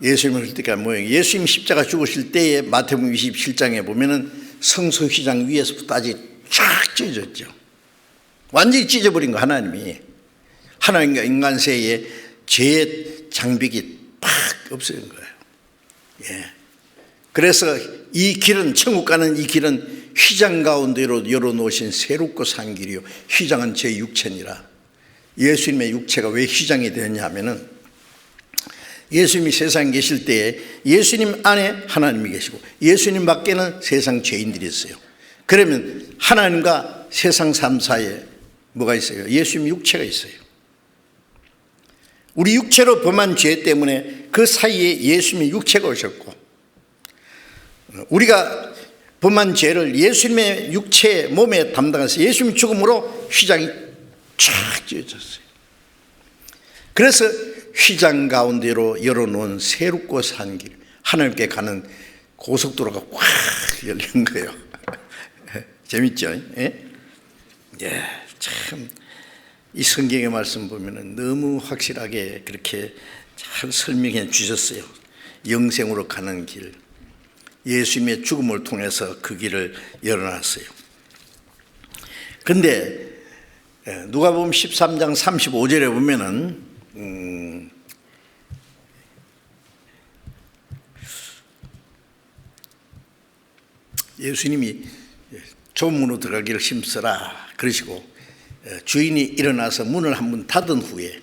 예수님이 오실 때까지 뭐예요? 예수님 십자가 죽으실 때에 마태복음 27장에 보면은 성소 휘장 위에서부터 아직 쫙 찢어졌죠. 완전히 찢어버린 거 하나님이. 하나님과 인간 사이에 죄의 장벽이 팍 없어진 거예요. 그래서 이 길은 천국 가는 이 길은 휘장 가운데로 열어놓으신 새롭고 산 길이요 휘장은 제 육체니라. 예수님의 육체가 왜 휘장이 되었냐 하면은 예수님이 세상에 계실 때에 예수님 안에 하나님이 계시고 예수님 밖에는 세상 죄인들이 있어요. 그러면 하나님과 세상 삶 사이에 뭐가 있어요? 예수님 육체가 있어요. 우리 육체로 범한 죄 때문에 그 사이에 예수님의 육체가 오셨고 우리가 범한 죄를 예수님의 육체 몸에 담당해서 예수님 죽음으로 휘장이 쫙 찢어졌어요. 그래서 휘장 가운데로 열어놓은 새롭고 산 길, 하늘께 가는 고속도로가 확 열린 거예요. 재밌죠? 참 이 성경의 말씀 보면은 너무 확실하게 그렇게 잘 설명해 주셨어요. 영생으로 가는 길, 예수님의 죽음을 통해서 그 길을 열어놨어요. 근데 누가복음 13장 35절에 보면은 예수님이 좁은 문으로 들어가기를 힘쓰라 그러시고 주인이 일어나서 문을 한번 닫은 후에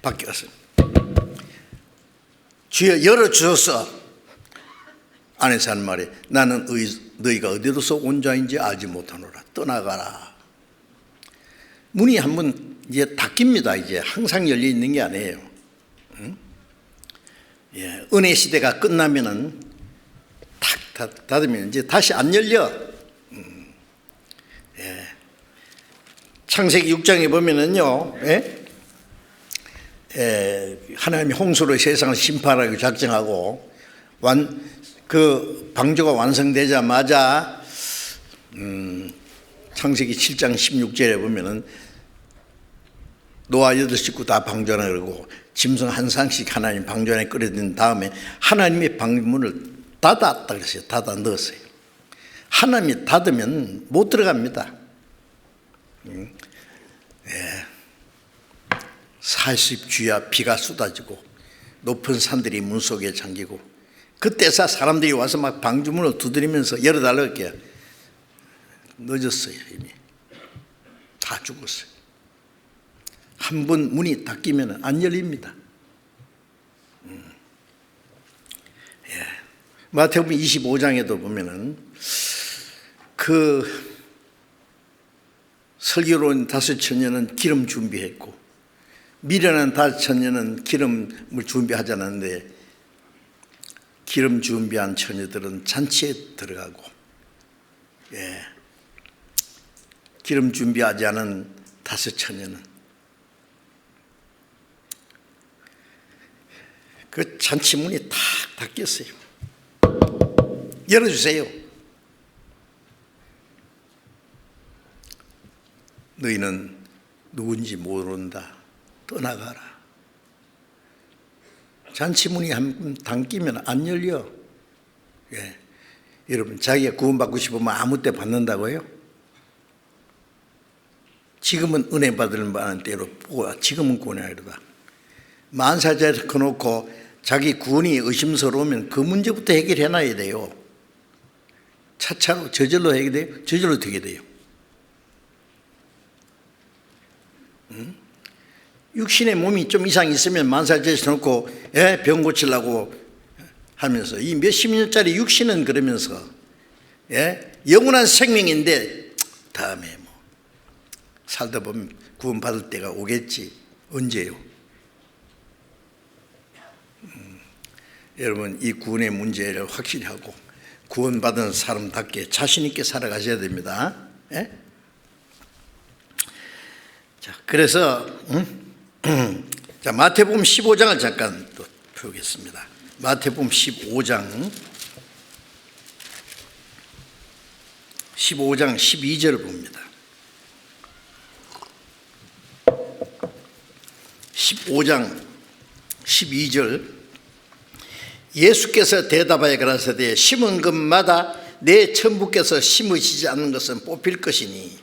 밖에 왔어요. 주여 열어주소서. 안에서 하는 말이 나는 너희가 어디로서 온 자인지 알지 못하노라. 떠나가라. 문이 한번 이제 닫힙니다. 이제 항상 열려 있는 게 아니에요. 예, 은혜 시대가 끝나면은 탁 닫으면 이제 다시 안 열려. 예. 창세기 6장에 보면은요, 하나님이 홍수로 세상을 심판하고 작정하고 그 방주가 완성되자마자 창세기 7장 16절에 보면은 노아 8식구 다 방주 안에 그러고 짐승 한 쌍씩 하나님 방주 안에 끌어든 다음에 하나님의 방문을 닫았다 그랬어요. 닫아 넣었어요. 하나님이 닫으면 못 들어갑니다. 40주야 비가 쏟아지고 높은 산들이 문 속에 잠기고 그때서 사람들이 와서 막 방주문을 두드리면서 열어달라고 할게요. 늦었어요. 이미 다 죽었어요. 한 번 문이 닫히면 안 열립니다. 마태복음 25장에도 보면은 그 설교로 온 5처녀는 기름 준비했고 미련한 5처녀는 기름을 준비하지 않았는데 기름 준비한 처녀들은 잔치에 들어가고 기름 준비하지 않은 5처녀는 그 잔치문이 탁 닫혔어요. 열어주세요. 너희는 누군지 모른다. 떠나가라. 잔치문이 한 번 잠기면 안 열려. 여러분 자기가 구원받고 싶으면 아무 때 받는다고요? 지금은 은혜 받을 만한 때로 지금은 구원해야 이러다. 만사자에서 커놓고 자기 구원이 의심스러우면 그 문제부터 해결해놔야 돼요. 차차로 저절로 해결돼요? 저절로 되게 돼요. 육신의 몸이 좀 이상 있으면 만사자에서 놓고 병 고치려고 하면서 이 몇십 년짜리 육신은 그러면서 영원한 생명인데 다음에 뭐 살다 보면 구원받을 때가 오겠지. 언제요? 여러분 이 구원의 문제를 확실히 하고 구원받은 사람답게 자신 있게 살아가셔야 됩니다. 자, 그래서 자, 마태복음 15장을 잠깐 또 보겠습니다. 마태복음 15장 12절을 봅니다. 15장 12절 예수께서 대답하여 가라사대 심은 것마다 내 천부께서 심으시지 않는 것은 뽑힐 것이니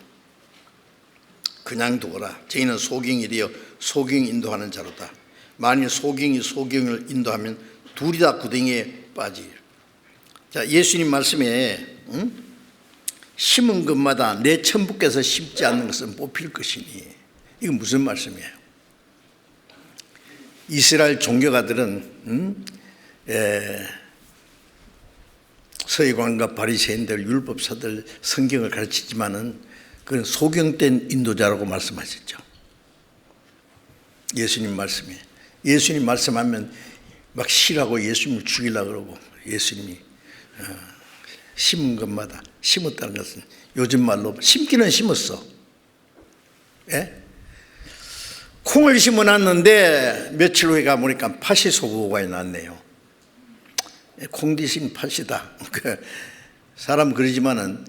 그냥 두어라. 저희는 소경이 되어 소경 인도하는 자로다. 만일 소경이 소경을 인도하면 둘이 다 구덩이에 빠지리라. 자, 예수님 말씀에 심은 것마다 내 천부께서 심지 않는 것은 뽑힐 것이니 이건 무슨 말씀이에요? 이스라엘 종교가들은 서기관과 바리새인들 율법사들 성경을 가르치지만은 그건 소경된 인도자라고 말씀하셨죠. 예수님 말씀에 예수님 말씀하면 막 싫어하고 예수님을 죽이려고 그러고 예수님이 심은 것마다 심었다는 것은 요즘 말로 심기는 심었어. 콩을 심어놨는데 며칠 후에 가보니까 팥이 솟고 났네요. 콩 대신 팥이다. 사람 그러지만은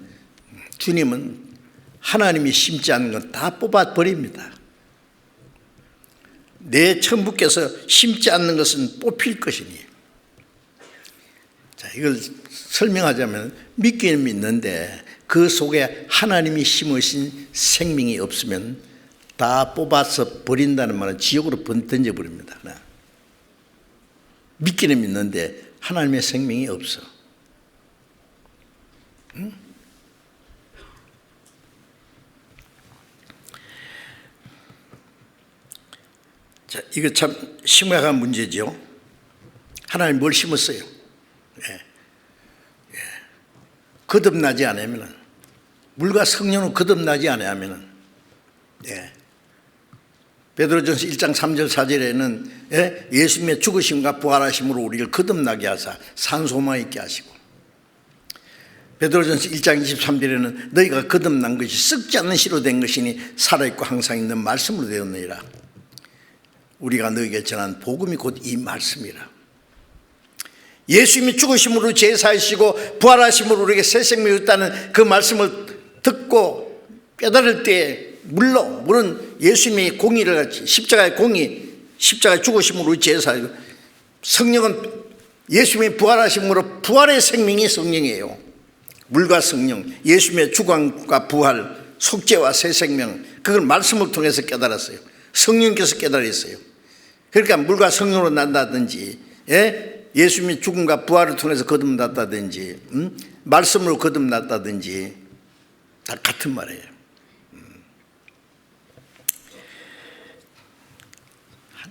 주님은 하나님이 심지 않은 건 다 뽑아버립니다. 내 천부께서 심지 않는 것은 뽑힐 것이니. 자, 이걸 설명하자면 믿기는 믿는데 그 속에 하나님이 심으신 생명이 없으면 다 뽑아서 버린다는 말은 지옥으로 던져버립니다. 믿기는 믿는데 하나님의 생명이 없어. 자, 이거 참 심각한 문제죠. 하나님 뭘 심었어요? 거듭나지 않으면, 물과 성령으로 거듭나지 않으면, 베드로전서 1장 3절 4절에는 예수님의 죽으심과 부활하심으로 우리를 거듭나게 하사 산소망 있게 하시고, 베드로전서 1장 23절에는 너희가 거듭난 것이 썩지 않는 씨로 된 것이니 살아있고 항상 있는 말씀으로 되었느니라. 우리가 너희에게 전한 복음이 곧 이 말씀이라. 예수님이 죽으심으로 제사하시고 부활하심으로 우리에게 새 생명이 있다는 그 말씀을 듣고 깨달을 때, 물론 예수님이 공의를 같이 십자가의 공의, 십자가의 죽으심으로 제사하고, 성령은 예수님이 부활하심으로 부활의 생명이 성령이에요. 물과 성령, 예수님의 죽음과 부활, 속죄와 새 생명, 그걸 말씀을 통해서 깨달았어요. 성령께서 깨달았어요. 그러니까 물과 성령으로 난다든지, 예수님이 죽음과 부활을 통해서 거듭났다든지, 말씀으로 거듭났다든지 다 같은 말이에요.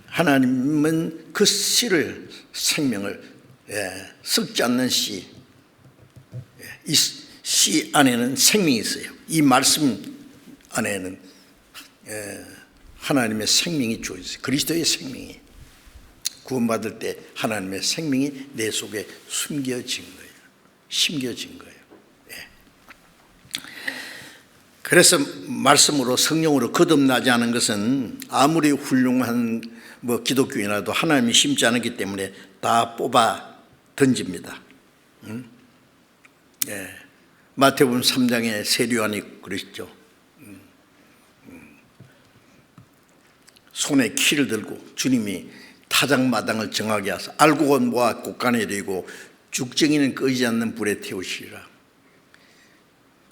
하나님은 그 씨를, 생명을, 썩지 않는 씨, 이 씨 안에는 생명이 있어요. 이 말씀 안에는 하나님의 생명이 주어 있어요. 그리스도의 생명이. 구원받을 때 하나님의 생명이 내 속에 숨겨진 거예요. 심겨진 거예요. 그래서 말씀으로 성령으로 거듭나지 않은 것은 아무리 훌륭한 기독교인이라도 하나님이 심지 않았기 때문에 다 뽑아 던집니다. 마태복음 3장에 세리요한이 그러시죠. 손에 키를 들고 주님이 타작마당을 정하게 하사 알곡은 모아 곳간에 들이고 죽정이는 꺼지지 않는 불에 태우시리라.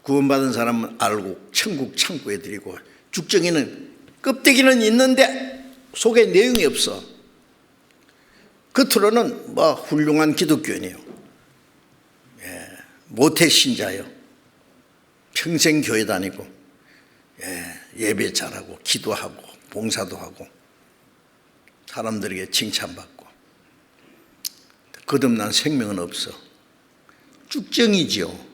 구원받은 사람은 알곡, 천국 창고에 들이고, 죽정이는 껍데기는 있는데 속에 내용이 없어. 겉으로는 훌륭한 기독교인이에요. 모태신자예요. 평생 교회 다니고, 예배 잘하고, 기도하고, 봉사도 하고, 사람들에게 칭찬받고, 거듭난 생명은 없어. 쭉정이지요.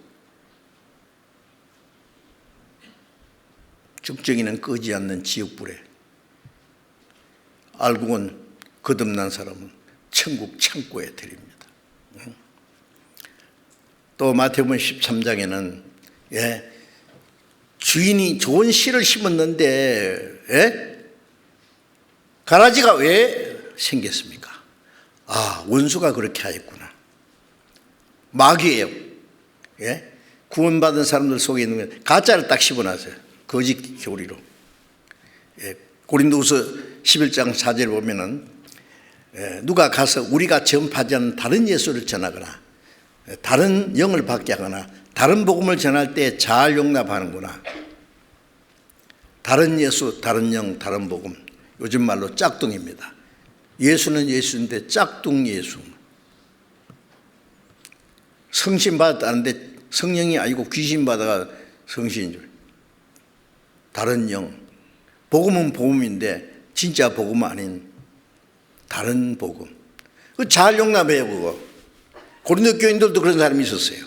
쭉정이는 끄지 않는 지옥불에, 알곡은 거듭난 사람은 천국 창고에 드립니다. 또 마태복음 13장에는 주인이 좋은 씨를 심었는데 가라지가 왜 생겼습니까? 원수가 그렇게 하였구나. 마귀예요. 구원받은 사람들 속에 있는 가짜를 딱 씹어놨어요. 거짓 교리로. 고린도후서 11장 4절에 보면은 누가 가서 우리가 전파하지 않는 다른 예수를 전하거나 다른 영을 받게 하거나 다른 복음을 전할 때 잘 용납하는구나. 다른 예수, 다른 영, 다른 복음. 요즘 말로 짝퉁입니다. 예수는 예수인데 짝퉁 예수. 성신 받았다는데 성령이 아니고 귀신 받아가 성신인 줄. 다른 영. 복음은 복음인데 진짜 복음 아닌 다른 복음. 그 잘 용납해요, 그거. 고린도 교인들도 그런 사람이 있었어요.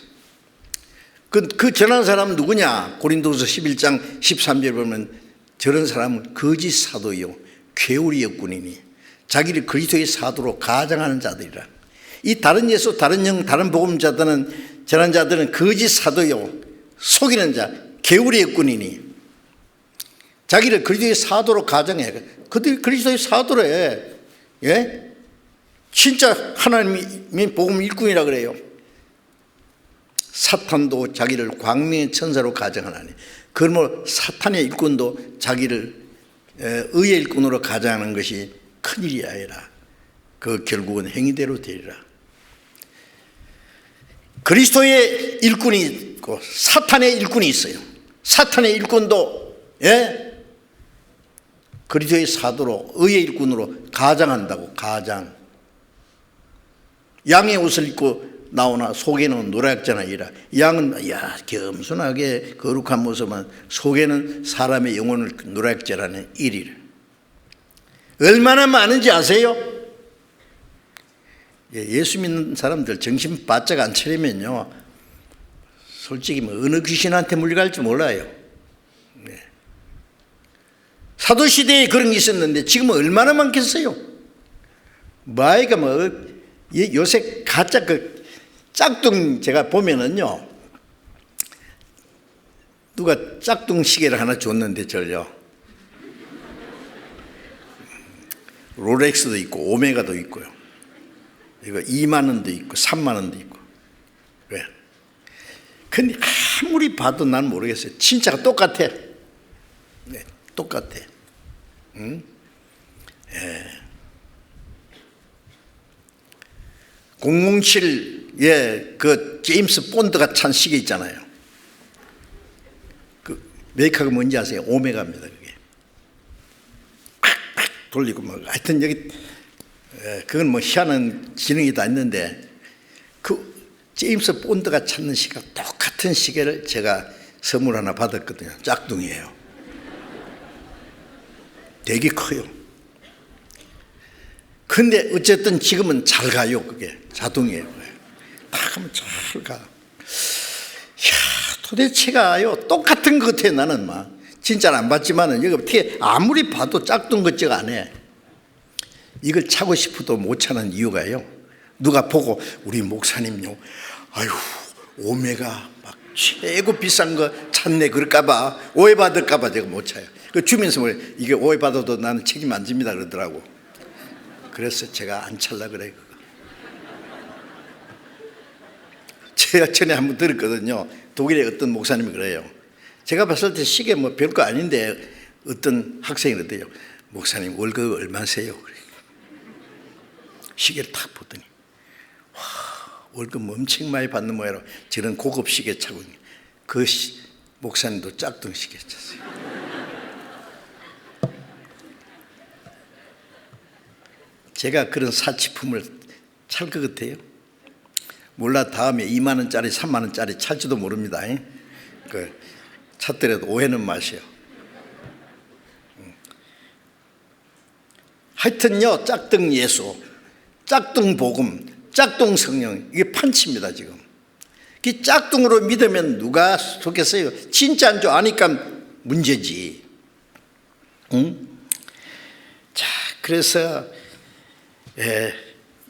그 전한 사람은 누구냐? 고린도서 11장 13절 보면 저런 사람은 거짓 사도요 괴우리 역군이니 자기를 그리스도의 사도로 가장하는 자들이라. 이 다른 예수, 다른 영, 다른 복음 전하는 자들은 거짓 사도요 속이는 자, 괴우리 역군이니 자기를 그리스도의 사도로 가장해. 그들이 그리스도의 사도래. 진짜 하나님이 복음 일꾼이라 그래요. 사탄도 자기를 광명의 천사로 가정하나니, 그러므로 사탄의 일꾼도 자기를 의의 일꾼으로 가정하는 것이 큰일이 아니라 그 결국은 행위대로 되리라. 그리스도의 일꾼이 있고 사탄의 일꾼이 있어요. 사탄의 일꾼도 그리스도의 사도로 의의 일꾼으로 가장한다고. 가장. 양의 옷을 입고 나오나 속에는 노략자나 이라. 양은 겸손하게 거룩한 모습만, 속에는 사람의 영혼을 노략자라는 일이라. 얼마나 많은지 아세요? 예수 믿는 사람들 정신 바짝 안 차리면요 솔직히 뭐 어느 귀신한테 물려갈지 몰라요. 네. 사도시대에 그런 게 있었는데 지금은 얼마나 많겠어요. 마이가 뭐 요새 가짜 그 짝퉁 제가 보면은요, 누가 짝퉁 시계를 하나 줬는데 절요, 롤렉스도 있고 오메가도 있고요, 이거 2만 원도 있고 3만 원도 있고. 왜? 근데 아무리 봐도 난 모르겠어요. 진짜가 똑같아. 네, 똑같아. 응? 예. 007에 그 제임스 본드가 찬 시계 있잖아요. 그 메이커가 뭔지 아세요? 오메가입니다. 그게 팍팍 돌리고 뭐 하여튼 여기 그건 뭐 희한한 기능이 다 있는데, 그 제임스 본드가 찾는 시계가 똑같은 시계를 제가 선물 하나 받았거든요. 짝퉁이에요. 되게 커요. 근데 어쨌든 지금은 잘 가요. 그게 자동이에요. 다 하면 잘 가. 이야, 도대체가요 똑같은 것 같아. 나는 막 진짜는 안 봤지만은 여기 어떻게 아무리 봐도 짝퉁 것지가 안 해. 이걸 차고 싶어도 못 차는 이유가요, 누가 보고 우리 목사님요, 아유 오메가 막 최고 비싼 거 찾네 그럴까봐, 오해받을까봐 제가 못 차요. 그 주면서 이게 오해받아도 나는 책임 안 집니다 그러더라고. 그래서 제가 안 찰라 그래. 그거 제가 전에 한번 들었거든요. 독일의 어떤 목사님이 그래요. 제가 봤을 때 시계 뭐 별거 아닌데 어떤 학생이 그러대요. 목사님 월급 얼마세요? 그래. 시계를 탁 보더니 와, 월급 엄청 많이 받는 모양으로 저런 고급 시계 차고 있는, 그 목사님도 짝퉁 시계 찼어요. 제가 그런 사치품을 찰 것 같아요? 몰라. 다음에 2만 원짜리 3만 원짜리 찰지도 모릅니다. 그 찾더라도 오해는 마시오. 하여튼요, 짝퉁 예수, 짝퉁 복음, 짝퉁 성령, 이게 판치입니다 지금. 그 짝퉁으로 믿으면 누가 속겠어요? 진짜인 줄 아니까 문제지. 응? 자, 그래서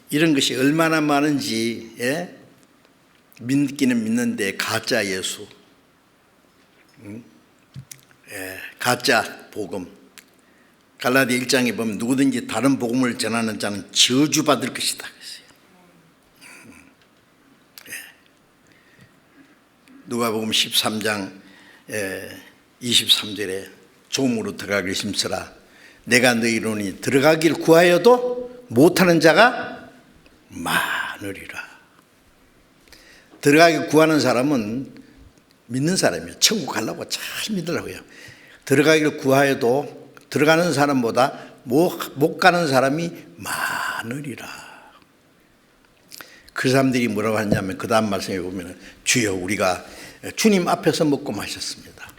이런 것이 얼마나 많은지, 믿기는 믿는데 가짜 예수, 가짜 복음. 갈라디아 1장에 보면 누구든지 다른 복음을 전하는 자는 저주받을 것이다. 누가복음 13장 23절에 종으로 들어가길 힘쓰라. 내가 너희로니 들어가길 구하여도 못하는 자가 많으리라. 들어가길 구하는 사람은 믿는 사람이에요. 천국 가려고 잘 믿으라고요. 들어가길 구하여도 들어가는 사람보다 못 가는 사람이 많으리라. 그 사람들이 뭐라고 하냐면 그 다음 말씀에 보면 주여 우리가 주님 앞에서 먹고 마셨습니다.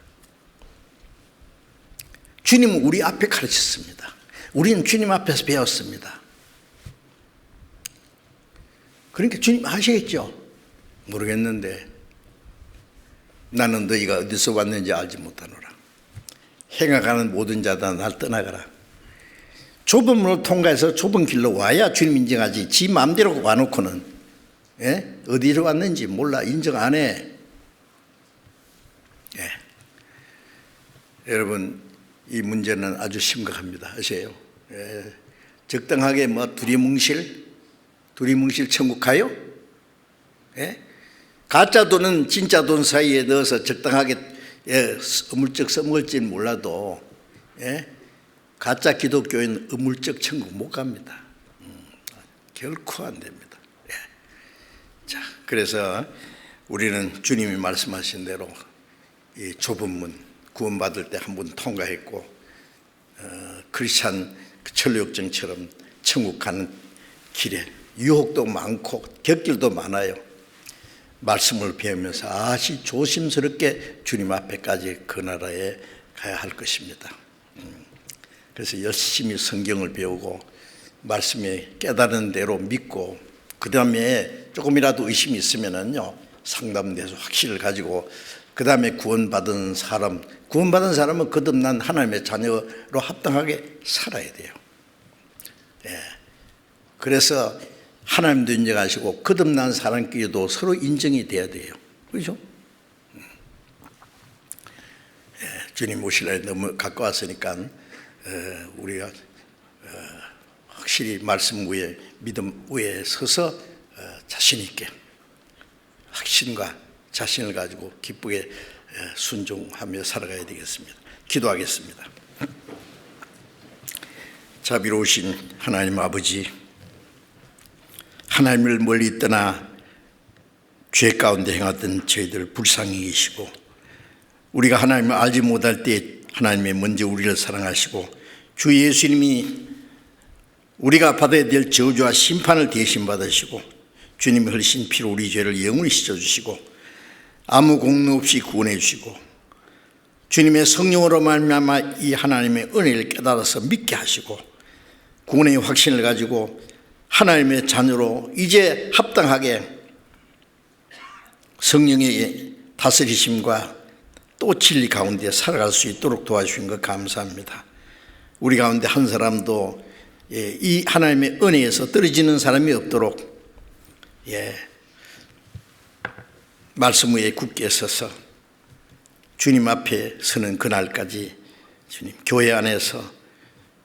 주님은 우리 앞에 가르쳤습니다. 우리는 주님 앞에서 배웠습니다. 그러니까 주님 아시겠죠? 모르겠는데 나는 너희가 어디서 왔는지 알지 못하노라. 행하가는 모든 자다 날 떠나가라. 좁은 문을 통과해서 좁은 길로 와야 주님 인정하지. 지 마음대로 와놓고는 어디로 왔는지 몰라. 인정 안 해. 여러분 이 문제는 아주 심각합니다. 아세요? 적당하게 뭐 두리뭉실 천국 가요? 가짜 돈은 진짜 돈 사이에 넣어서 적당하게 어물쩍 써먹을지는 몰라도 가짜 기독교인 어물쩍 천국 못 갑니다. 결코 안 됩니다. 자, 그래서 우리는 주님이 말씀하신 대로 이 좁은 문 구원받을 때 한 번 통과했고 크리스찬 천류역정처럼 천국 가는 길에 유혹도 많고 곁길도 많아요. 말씀을 배우면서 아주 조심스럽게 주님 앞에까지 그 나라에 가야 할 것입니다. 그래서 열심히 성경을 배우고 말씀에 깨달은 대로 믿고 그 다음에 조금이라도 의심이 있으면은요 상담돼서 확신을 가지고 그 다음에 구원받은 사람은 거듭난 하나님의 자녀로 합당하게 살아야 돼요. 그래서 하나님도 인정하시고 거듭난 사람끼리도 서로 인정이 돼야 돼요. 그렇죠? 주님 오실 날이 너무 가까웠으니까 우리가 확실히 말씀 위에, 믿음 위에 서서 자신 있게 확신과 자신을 가지고 기쁘게 순종하며 살아가야 되겠습니다. 기도하겠습니다. 자비로우신 하나님 아버지, 하나님을 멀리 떠나 죄 가운데 행하던 저희들 불쌍히 계시고, 우리가 하나님을 알지 못할 때 하나님이 먼저 우리를 사랑하시고 주 예수님이 우리가 받아야 될 저주와 심판을 대신 받으시고 주님의 흘리신 피로 우리 죄를 영원히 씻어주시고 아무 공로 없이 구원해 주시고 주님의 성령으로 말미암아 이 하나님의 은혜를 깨달아서 믿게 하시고 구원의 확신을 가지고 하나님의 자녀로 이제 합당하게 성령의 다스리심과 또 진리 가운데 살아갈 수 있도록 도와주신 것 감사합니다. 우리 가운데 한 사람도 이 하나님의 은혜에서 떨어지는 사람이 없도록 말씀 위에 굳게 서서 주님 앞에 서는 그날까지 주님 교회 안에서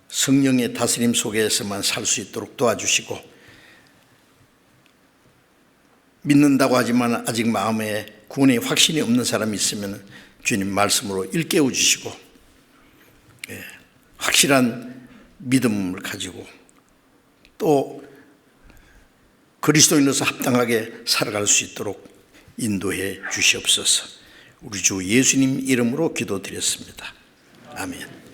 성령의 다스림 속에서만 살 수 있도록 도와주시고, 믿는다고 하지만 아직 마음에 구원의 확신이 없는 사람이 있으면 주님 말씀으로 일깨워 주시고 확실한 믿음을 가지고 또 그리스도인으로서 합당하게 살아갈 수 있도록 인도해 주시옵소서. 우리 주 예수님 이름으로 기도드렸습니다. 아멘.